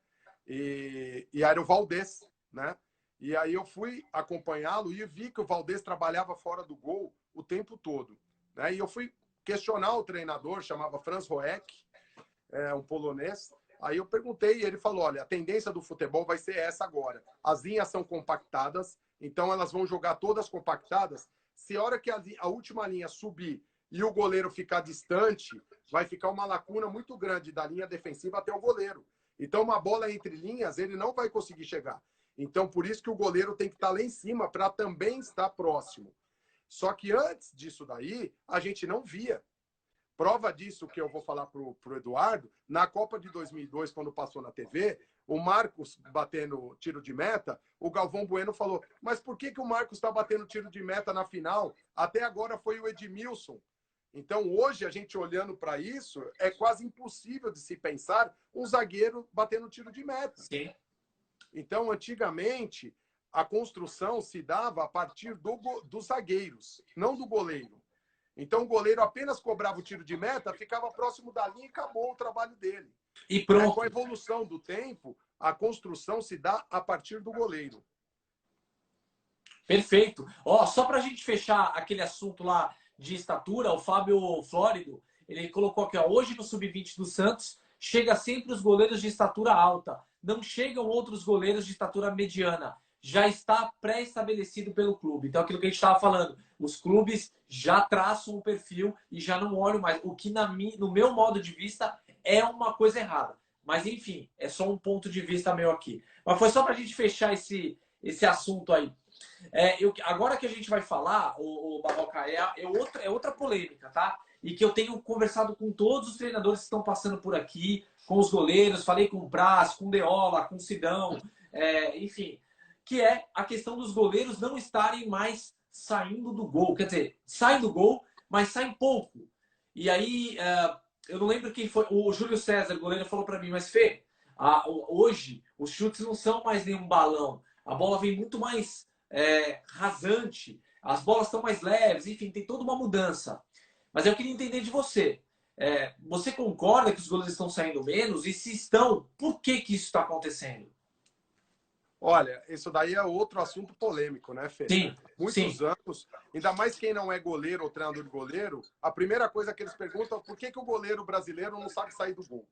E era o Valdés, né? E aí eu fui acompanhá-lo e vi que o Valdés trabalhava fora do gol o tempo todo, né? E eu fui questionar o treinador, chamava Franz Roeck, um polonês, Aí eu perguntei e ele falou, olha, a tendência do futebol vai ser essa agora. As linhas são compactadas, então elas vão jogar todas compactadas. Se a hora que a última linha subir e o goleiro ficar distante, vai ficar uma lacuna muito grande da linha defensiva até o goleiro. Então, uma bola entre linhas, ele não vai conseguir chegar. Então, por isso que o goleiro tem que estar lá em cima para também estar próximo. Só que antes disso daí, a gente não via. Prova disso que eu vou falar para o Eduardo, na Copa de 2002, quando passou na TV, o Marcos batendo tiro de meta, o Galvão Bueno falou, mas por que o Marcos está batendo tiro de meta na final? Até agora foi o Edmilson. Então, hoje, a gente olhando para isso, é quase impossível de se pensar um zagueiro batendo tiro de meta.
Sim.
Então, antigamente, a construção se dava a partir dos zagueiros, não do goleiro. Então, o goleiro apenas cobrava o tiro de meta, ficava próximo da linha e acabou o trabalho dele.
E pronto.
Com a evolução do tempo, a construção se dá a partir do goleiro.
Perfeito. Ó, só para a gente fechar aquele assunto lá de estatura, o Fábio Flórido, ele colocou aqui, ó, hoje no Sub-20 do Santos, chega sempre os goleiros de estatura alta. Não chegam outros goleiros de estatura mediana. Já está pré-estabelecido pelo clube. Então, aquilo que a gente estava falando, os clubes já traçam o perfil e já não olham mais. O que, no meu modo de vista, é uma coisa errada. Mas, enfim, é só um ponto de vista meu aqui. Mas foi só para a gente fechar esse assunto aí. Agora que a gente vai falar, o Barroca, é outra polêmica, tá? E que eu tenho conversado com todos os treinadores que estão passando por aqui, com os goleiros, falei com o Praz, com o Deola, com o Sidão, enfim, que é a questão dos goleiros não estarem mais saindo do gol. Quer dizer, saem do gol, mas saem pouco. E aí, eu não lembro quem foi, o Júlio César, goleiro, falou para mim, mas Fê, hoje os chutes não são mais nenhum balão. A bola vem muito mais rasante, as bolas estão mais leves, enfim, tem toda uma mudança. Mas eu queria entender de você. Você concorda que os goleiros estão saindo menos? E se estão, por que isso está acontecendo?
Olha, isso daí é outro assunto polêmico, né, Fê?
Sim,
Muitos anos, ainda mais quem não é goleiro ou treinador de goleiro, a primeira coisa que eles perguntam é por que o goleiro brasileiro não sabe sair do gol,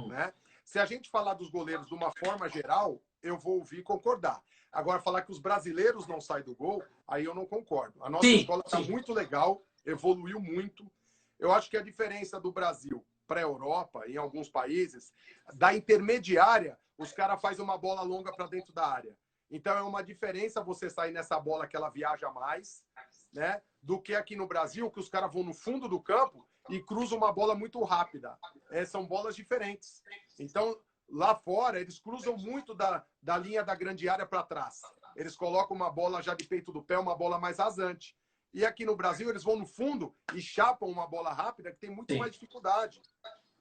né? Se a gente falar dos goleiros de uma forma geral, eu vou ouvir e concordar. Agora, falar que os brasileiros não saem do gol, aí eu não concordo. A nossa escola está muito legal, evoluiu muito. Eu acho que a diferença do Brasil para a Europa, em alguns países, da intermediária, os caras fazem uma bola longa para dentro da área. Então, é uma diferença você sair nessa bola que ela viaja mais, né? Do que aqui no Brasil, que os caras vão no fundo do campo e cruzam uma bola muito rápida. São bolas diferentes. Então, lá fora, eles cruzam muito da linha da grande área para trás. Eles colocam uma bola já de peito do pé, uma bola mais rasante. E aqui no Brasil, eles vão no fundo e chapam uma bola rápida que tem muito mais dificuldade,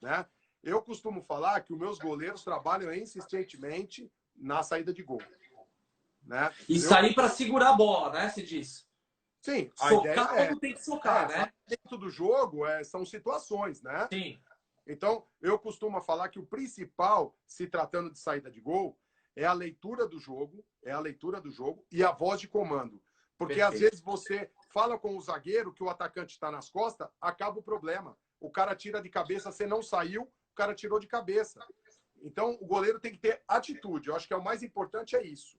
né? Eu costumo falar que os meus goleiros trabalham insistentemente na saída de gol, né?
E sair para segurar a bola, né? Se diz.
Sim.
Socar quando tem que socar, né?
Dentro do jogo, são situações, né?
Sim.
Então, eu costumo falar que o principal, se tratando de saída de gol, é a leitura do jogo, e a voz de comando. Porque, às vezes, você fala com o zagueiro que o atacante está nas costas, acaba o problema. O cara tira de cabeça, você não saiu, o cara tirou de cabeça. Então, o goleiro tem que ter atitude. Eu acho que o mais importante é isso.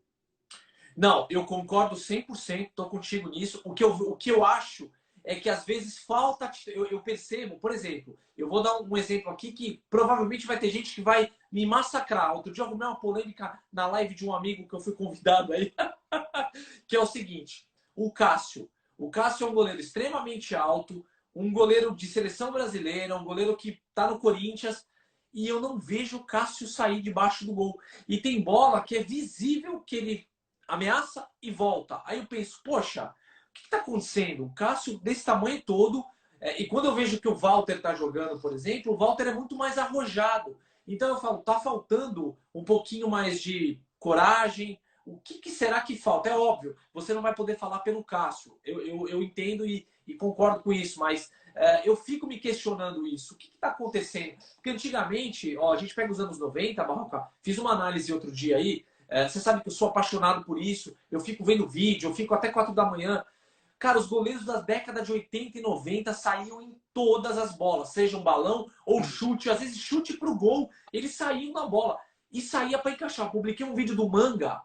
Não, eu concordo 100%, estou contigo nisso. O que eu acho é que, às vezes, falta... Eu percebo, por exemplo, eu vou dar um exemplo aqui que provavelmente vai ter gente que vai me massacrar. Outro dia eu arrumei uma polêmica na live de um amigo que eu fui convidado aí, que é o seguinte, o Cássio. O Cássio é um goleiro extremamente alto, um goleiro de seleção brasileira, um goleiro que está no Corinthians, e eu não vejo o Cássio sair debaixo do gol. E tem bola que é visível que ele ameaça e volta. Aí eu penso, poxa, o que está acontecendo? O Cássio desse tamanho todo, e quando eu vejo que o Walter está jogando, por exemplo, o Walter é muito mais arrojado. Então eu falo, tá faltando um pouquinho mais de coragem. O que será que falta? É óbvio, você não vai poder falar pelo Cássio. Eu entendo e concordo com isso, mas eu fico me questionando isso. O que está acontecendo? Porque antigamente, a gente pega os anos 90, Barroca, fiz uma análise outro dia aí, você sabe que eu sou apaixonado por isso, eu fico vendo vídeo, eu fico até 4 da manhã. Cara, os goleiros das décadas de 80 e 90 saíam em todas as bolas, seja um balão ou chute, às vezes chute pro gol, eles saíam na bola e saía para encaixar. Eu publiquei um vídeo do Manga,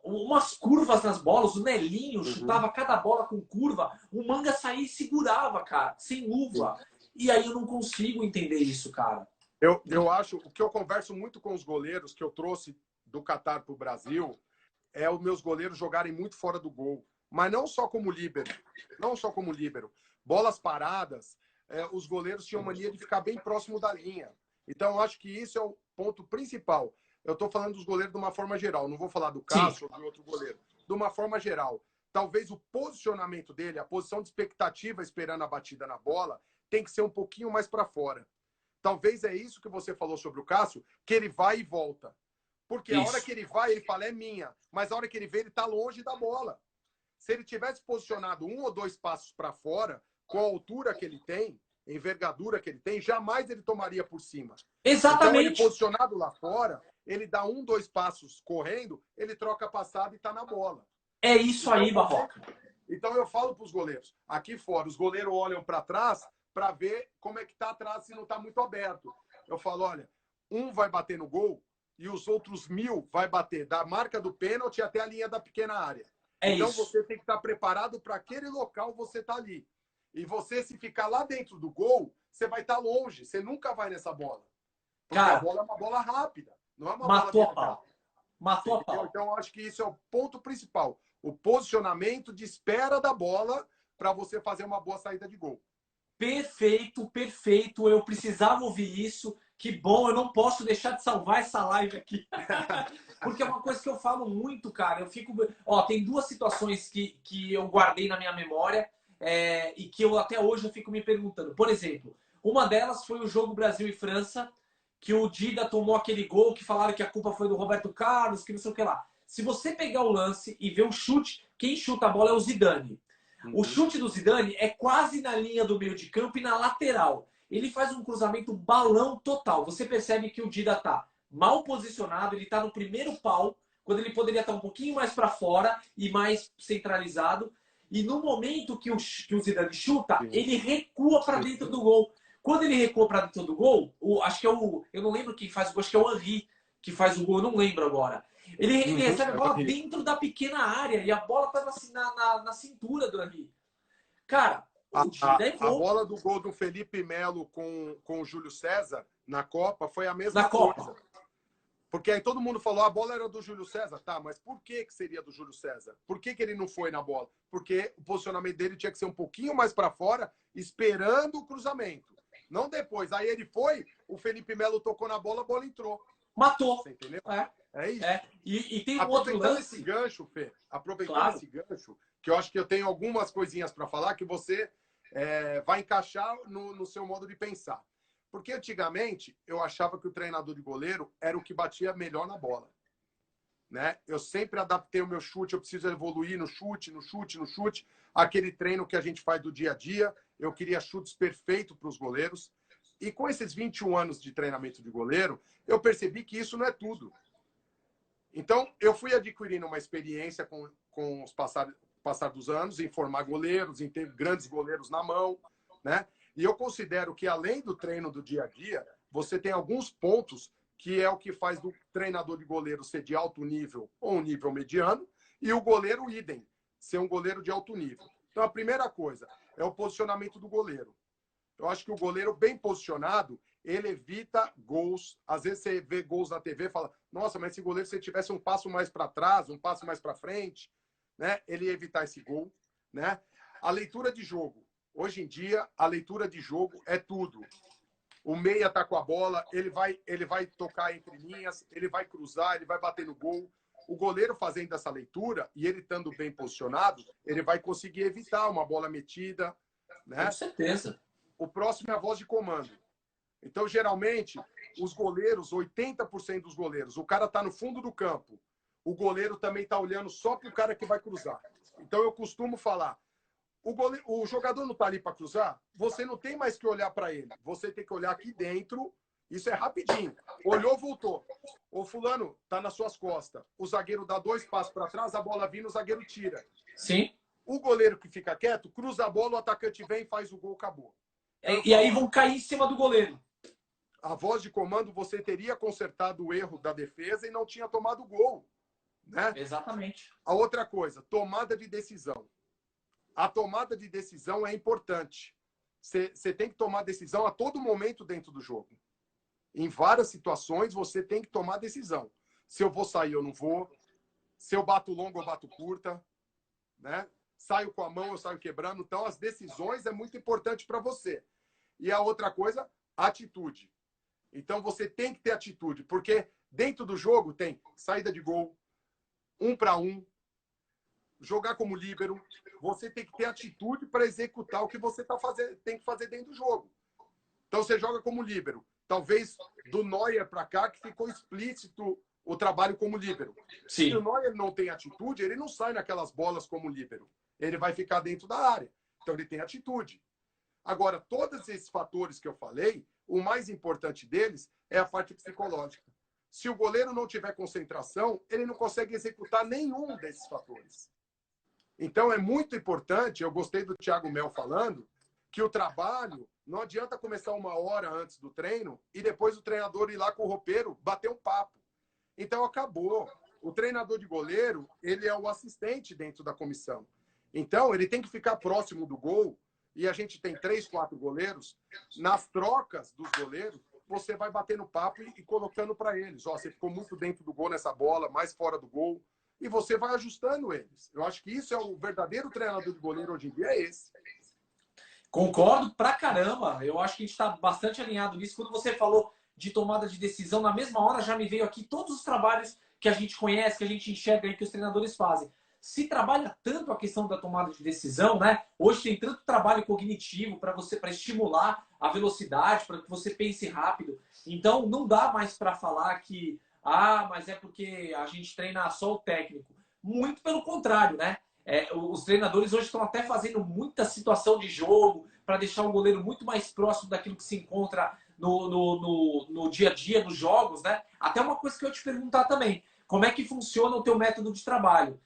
umas curvas nas bolas, o Nelinho chutava cada bola com curva, o Manga saía e segurava, cara, sem luva. E aí eu não consigo entender isso, cara.
Eu acho, o que eu converso muito com os goleiros que eu trouxe do Catar para o Brasil, é os meus goleiros jogarem muito fora do gol. Mas não só como líbero. Não só como líbero. Bolas paradas, os goleiros tinham mania de ficar bem próximo da linha. Então, eu acho que isso é o ponto principal. Eu estou falando dos goleiros de uma forma geral. Não vou falar do Cássio ou de outro goleiro. De uma forma geral. Talvez o posicionamento dele, a posição de expectativa esperando a batida na bola, tem que ser um pouquinho mais para fora. Talvez é isso que você falou sobre o Cássio, que ele vai e volta. Porque a hora que ele vai, ele fala, é minha. Mas a hora que ele vê, ele está longe da bola. Se ele tivesse posicionado 1 ou 2 passos para fora, com a altura que ele tem, a envergadura que ele tem, jamais ele tomaria por cima.
Exatamente.
Então, ele posicionado lá fora, ele dá 1, 2 passos correndo, ele troca a passada e está na bola.
É isso aí, Barroca.
Então, eu falo para os goleiros, aqui fora, os goleiros olham para trás para ver como é que está atrás, se não está muito aberto. Eu falo, olha, um vai bater no gol e os outros 1000 vai bater da marca do pênalti até a linha da pequena área. Então, você tem que estar preparado para aquele local você tá ali. E você, se ficar lá dentro do gol, você vai estar longe. Você nunca vai nessa bola. Porque a bola é uma bola rápida. Não é uma
matou
bola...
a pau. Matou a pau.
Então, eu acho que isso é o ponto principal. O posicionamento de espera da bola para você fazer uma boa saída de gol.
Perfeito, perfeito. Eu precisava ouvir isso. Que bom, eu não posso deixar de salvar essa live aqui. Porque é uma coisa que eu falo muito, cara. Eu fico. Ó, tem 2 situações que eu guardei na minha memória e que eu até hoje eu fico me perguntando. Por exemplo, uma delas foi o jogo Brasil e França, que o Dida tomou aquele gol, que falaram que a culpa foi do Roberto Carlos, que não sei o que lá. Se você pegar o lance e ver o chute, quem chuta a bola é o Zidane. O chute do Zidane é quase na linha do meio de campo e na lateral. Ele faz um cruzamento balão total. Você percebe que o Dida tá mal posicionado, ele tá no primeiro pau, quando ele poderia estar um pouquinho mais para fora e mais centralizado. E no momento que o Zidane chuta, ele recua para dentro do gol. Quando ele recua para dentro do gol, acho que é o... Eu não lembro quem faz o gol, acho que é o Henry que faz o gol, eu não lembro agora. Ele recebe a bola dentro da pequena área e a bola tá na cintura do Henry. Cara,
a bola do gol do Felipe Melo com o Júlio César na Copa foi a mesma coisa. Porque aí todo mundo falou, a bola era do Júlio César. Tá, mas por que seria do Júlio César? Por que ele não foi na bola? Porque o posicionamento dele tinha que ser um pouquinho mais para fora, esperando o cruzamento. Não depois. Aí ele foi, o Felipe Melo tocou na bola, a bola entrou.
Matou.
Você entendeu?
É
isso.
E tem um outro lance.
Esse gancho, Fê, aproveitando esse gancho, que eu acho que eu tenho algumas coisinhas para falar que você vai encaixar no seu modo de pensar. Porque antigamente eu achava que o treinador de goleiro era o que batia melhor na bola. Né? Eu sempre adaptei o meu chute, eu preciso evoluir no chute, no chute, no chute. Aquele treino que a gente faz do dia a dia, eu queria chutes perfeitos para os goleiros. E com esses 21 anos de treinamento de goleiro, eu percebi que isso não é tudo. Então, eu fui adquirindo uma experiência com os passar dos anos, em formar goleiros, em ter grandes goleiros na mão, né? E eu considero que, além do treino do dia a dia, você tem alguns pontos que é o que faz do treinador de goleiro ser de alto nível ou um nível mediano, e o goleiro idem, ser um goleiro de alto nível. Então, a primeira coisa é o posicionamento do goleiro. Eu acho que o goleiro bem posicionado, ele evita gols. Às vezes você vê gols na TV e fala, nossa, mas esse goleiro, se ele tivesse um passo mais para trás, um passo mais para frente, né, ele ia evitar esse gol. Né? A leitura de jogo. Hoje em dia, a leitura de jogo é tudo. O meia tá com a bola, ele vai tocar entre linhas, ele vai cruzar, ele vai bater no gol. O goleiro fazendo essa leitura e ele estando bem posicionado, ele vai conseguir evitar uma bola metida. Né?
Com certeza.
O próximo é a voz de comando. Então, geralmente, os goleiros, 80% dos goleiros, o cara está no fundo do campo. O goleiro também está olhando só para o cara que vai cruzar. Então, eu costumo falar, o jogador não está ali para cruzar, você não tem mais que olhar para ele. Você tem que olhar aqui dentro, isso é rapidinho. Olhou, voltou. O fulano está nas suas costas. O zagueiro dá 2 passos para trás, a bola vindo, o zagueiro tira.
Sim.
O goleiro que fica quieto, cruza a bola, o atacante vem, faz o gol, acabou.
E aí vão cair em cima do goleiro.
A voz de comando, você teria consertado o erro da defesa e não tinha tomado gol. Né?
Exatamente.
A outra coisa, tomada de decisão. A tomada de decisão é importante. Você tem que tomar decisão a todo momento dentro do jogo. Em várias situações, você tem que tomar decisão. Se eu vou sair, eu não vou. Se eu bato longo, eu bato curta. Né? Saio com a mão, eu saio quebrando. Então, as decisões é muito importante para você. E a outra coisa, atitude. Então, você tem que ter atitude, porque dentro do jogo tem saída de gol, 1 para 1, jogar como líbero. Você tem que ter atitude para executar o que você tem que fazer dentro do jogo. Então, você joga como líbero. Talvez do Neuer para cá que ficou explícito o trabalho como líbero.
Sim.
Se o Neuer não tem atitude, ele não sai naquelas bolas como líbero. Ele vai ficar dentro da área. Então, ele tem atitude. Agora, todos esses fatores que eu falei, o mais importante deles é a parte psicológica. Se o goleiro não tiver concentração, ele não consegue executar nenhum desses fatores. Então, é muito importante, eu gostei do Thiago Mel falando, que o trabalho, não adianta começar 1 hora antes do treino e depois o treinador ir lá com o roupeiro bater um papo. Então, acabou. O treinador de goleiro, ele é o assistente dentro da comissão. Então, ele tem que ficar próximo do gol, e a gente tem 3, 4 goleiros, nas trocas dos goleiros, você vai batendo papo e colocando para eles. Ó, você ficou muito dentro do gol nessa bola, mais fora do gol, e você vai ajustando eles. Eu acho que isso é o verdadeiro treinador de goleiro hoje em dia, é esse.
Concordo pra caramba. Eu acho que a gente está bastante alinhado nisso. Quando você falou de tomada de decisão, na mesma hora já me veio aqui todos os trabalhos que a gente conhece, que a gente enxerga aí, que os treinadores fazem. Se trabalha tanto a questão da tomada de decisão, né? Hoje tem tanto trabalho cognitivo para você, para estimular a velocidade, para que você pense rápido. Então não dá mais para falar que mas é porque a gente treina só o técnico. Muito pelo contrário, né? Os treinadores hoje estão até fazendo muita situação de jogo para deixar o goleiro muito mais próximo daquilo que se encontra no dia a dia, nos jogos, né? Até uma coisa que eu ia te perguntar também. Como é que funciona o teu método de trabalho?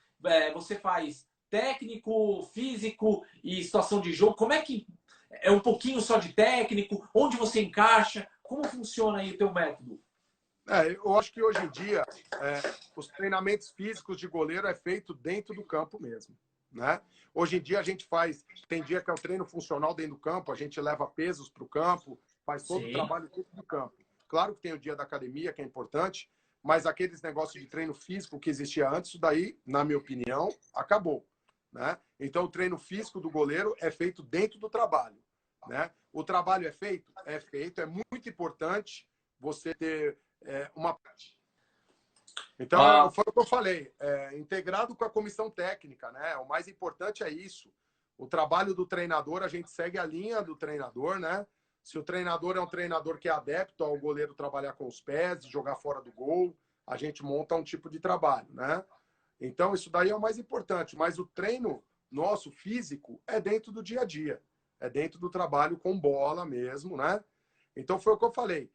Você faz técnico, físico e situação de jogo? Como é que é um pouquinho só de técnico? Onde você encaixa? Como funciona aí o teu método?
Eu acho que hoje em dia os treinamentos físicos de goleiro é feito dentro do campo mesmo, né? Hoje em dia a gente tem dia que é o treino funcional dentro do campo, a gente leva pesos para o campo, faz todo o trabalho dentro do campo. Claro que tem o dia da academia, que é importante, mas aqueles negócios de treino físico que existia antes, isso daí, na minha opinião, acabou, né? Então o treino físico do goleiro é feito dentro do trabalho, né? O trabalho é feito, é muito importante você ter uma... Então, foi o que eu falei, integrado com a comissão técnica, né? O mais importante é isso. O trabalho do treinador, a gente segue a linha do treinador, né? Se o treinador é um treinador que é adepto ao goleiro trabalhar com os pés, jogar fora do gol, a gente monta um tipo de trabalho, né? Então, isso daí é o mais importante. Mas o treino nosso, físico, é dentro do dia a dia. É dentro do trabalho com bola mesmo, né? Então, foi o que eu falei.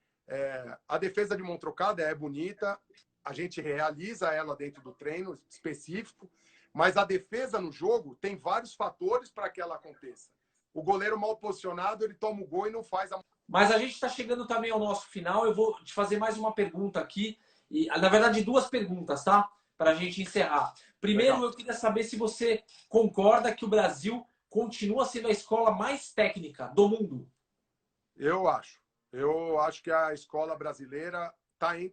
A defesa de mão trocada é bonita, a gente realiza ela dentro do treino específico, mas a defesa no jogo tem vários fatores para que ela aconteça. O goleiro mal posicionado, ele toma o gol e não faz a...
Mas a gente está chegando também ao nosso final. Eu vou te fazer mais uma pergunta aqui. E, na verdade, 2 perguntas, tá? Para a gente encerrar. Primeiro, legal, eu queria saber se você concorda que o Brasil continua sendo a escola mais técnica do mundo.
Eu acho. Eu acho que a escola brasileira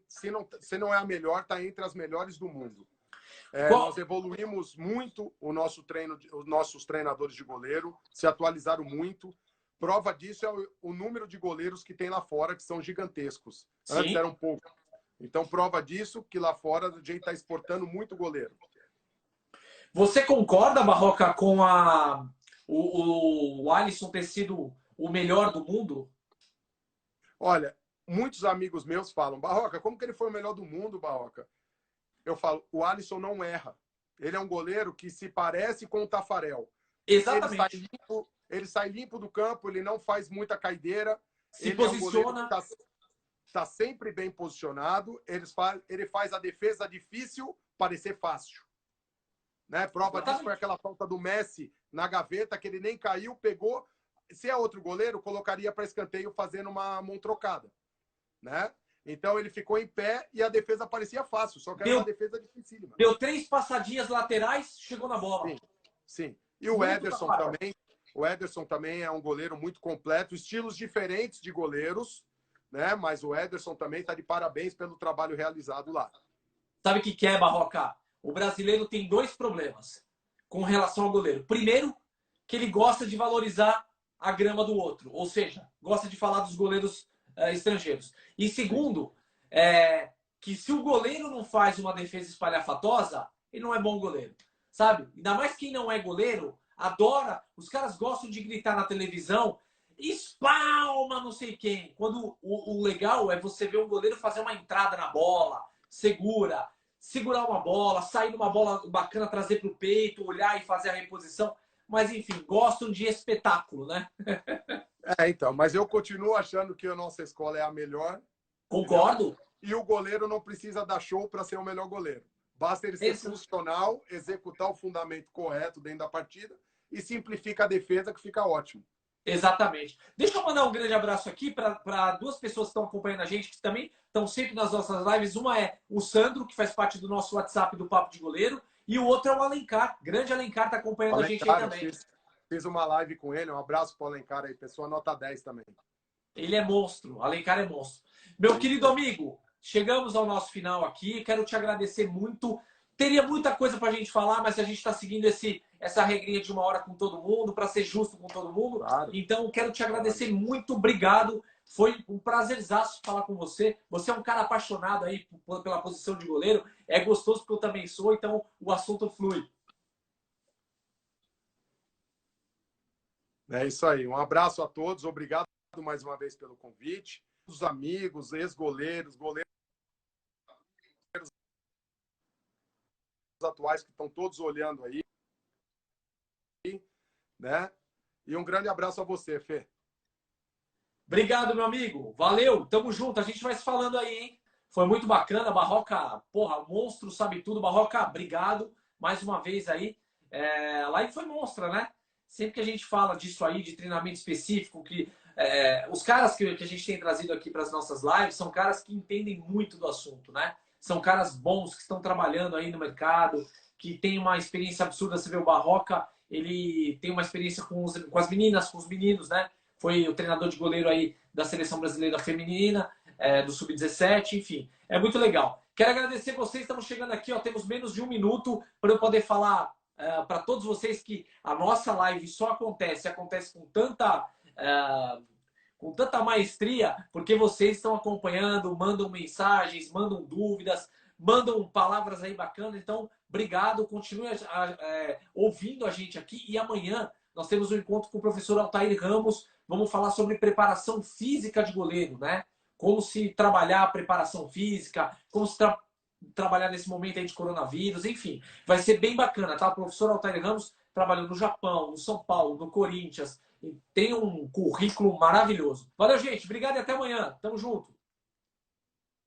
se não é a melhor, está entre as melhores do mundo. Nós evoluímos muito o nosso treino, os nossos treinadores de goleiro se atualizaram muito. Prova disso é o número de goleiros que tem lá fora, que são gigantescos. Sim. Antes eram poucos. Então, prova disso que lá fora a gente está exportando muito goleiro.
Você concorda, Barroca, com o Alisson ter sido o melhor do mundo?
Olha, muitos amigos meus falam, Barroca, como que ele foi o melhor do mundo, Barroca? Eu falo, o Alisson não erra. Ele é um goleiro que se parece com o Tafarel.
Exatamente.
Ele sai limpo do campo, ele não faz muita caideira.
Se posiciona.
Está sempre bem posicionado. Ele faz a defesa difícil parecer fácil. né? Prova disso foi aquela falta do Messi na gaveta, que ele nem caiu, pegou. Se é outro goleiro, colocaria para escanteio fazendo uma mão trocada, né? Então ele ficou em pé e a defesa parecia fácil, só que era uma defesa dificílima.
Deu 3 passadinhas laterais, chegou na bola.
Sim, sim. E o Ederson também. O Ederson também é um goleiro muito completo, estilos diferentes de goleiros, né? Mas o Ederson também está de parabéns pelo trabalho realizado lá.
Sabe o que é, Barroca? O brasileiro tem 2 problemas com relação ao goleiro. Primeiro, que ele gosta de valorizar a grama do outro, ou seja, gosta de falar dos goleiros estrangeiros. E segundo, que se o goleiro não faz uma defesa espalhafatosa, ele não é bom goleiro, sabe? Ainda mais quem não é goleiro, adora, os caras gostam de gritar na televisão, espalma não sei quem, quando o legal é você ver um goleiro fazer uma entrada na bola, segurar uma bola, sair numa bola bacana, trazer para o peito, olhar e fazer a reposição. Mas, enfim, gostam de espetáculo, né?
Então, mas eu continuo achando que a nossa escola é a melhor.
Concordo.
Entendeu? E o goleiro não precisa dar show para ser o melhor goleiro. Basta ele ser funcional, executar o fundamento correto dentro da partida e simplifica a defesa, que fica ótimo.
Exatamente. Deixa eu mandar um grande abraço aqui para 2 pessoas que estão acompanhando a gente, que também estão sempre nas nossas lives. Uma é o Sandro, que faz parte do nosso WhatsApp do Papo de Goleiro, e o outro é o Alencar. Grande Alencar está acompanhando a gente aí também.
Fiz uma live com ele. Um abraço para o Alencar aí, pessoa nota 10 também.
Ele é monstro. Alencar é monstro. Meu querido amigo, chegamos ao nosso final aqui. Quero te agradecer muito. Teria muita coisa para a gente falar, mas a gente está seguindo essa regrinha de 1 hora com todo mundo, para ser justo com todo mundo.
Claro.
Então, quero te agradecer muito. Obrigado. Foi um prazerzaço falar com você. Você é um cara apaixonado aí pela posição de goleiro. É gostoso porque eu também sou, então o assunto flui.
É isso aí. Um abraço a todos. Obrigado mais uma vez pelo convite. Os amigos, ex-goleiros, goleiros atuais que estão todos olhando aí, né? E um grande abraço a você, Fê.
Obrigado, meu amigo. Valeu. Tamo junto. A gente vai se falando aí, hein? Foi muito bacana. Barroca, porra, monstro, sabe tudo. Barroca, obrigado mais uma vez aí. A live foi monstra, né? Sempre que a gente fala disso aí, de treinamento específico, que os caras que a gente tem trazido aqui para as nossas lives são caras que entendem muito do assunto, né? São caras bons que estão trabalhando aí no mercado, que tem uma experiência absurda. Você vê o Barroca, ele tem uma experiência com as meninas, com os meninos, né? Foi o treinador de goleiro aí da Seleção Brasileira Feminina, do Sub-17, enfim. É muito legal. Quero agradecer vocês, estamos chegando aqui, ó, temos menos de 1 minuto para eu poder falar para todos vocês que a nossa live só acontece com tanta maestria, porque vocês estão acompanhando, mandam mensagens, mandam dúvidas, mandam palavras aí bacanas. Então, obrigado, continue ouvindo a gente aqui. E amanhã nós temos um encontro com o professor Altair Ramos. Vamos falar sobre preparação física de goleiro, né? Como se trabalhar a preparação física, como se trabalhar nesse momento aí de coronavírus, enfim. Vai ser bem bacana, tá? O professor Altair Ramos trabalhou no Japão, no São Paulo, no Corinthians. Tem um currículo maravilhoso. Valeu, gente. Obrigado e até amanhã. Tamo junto.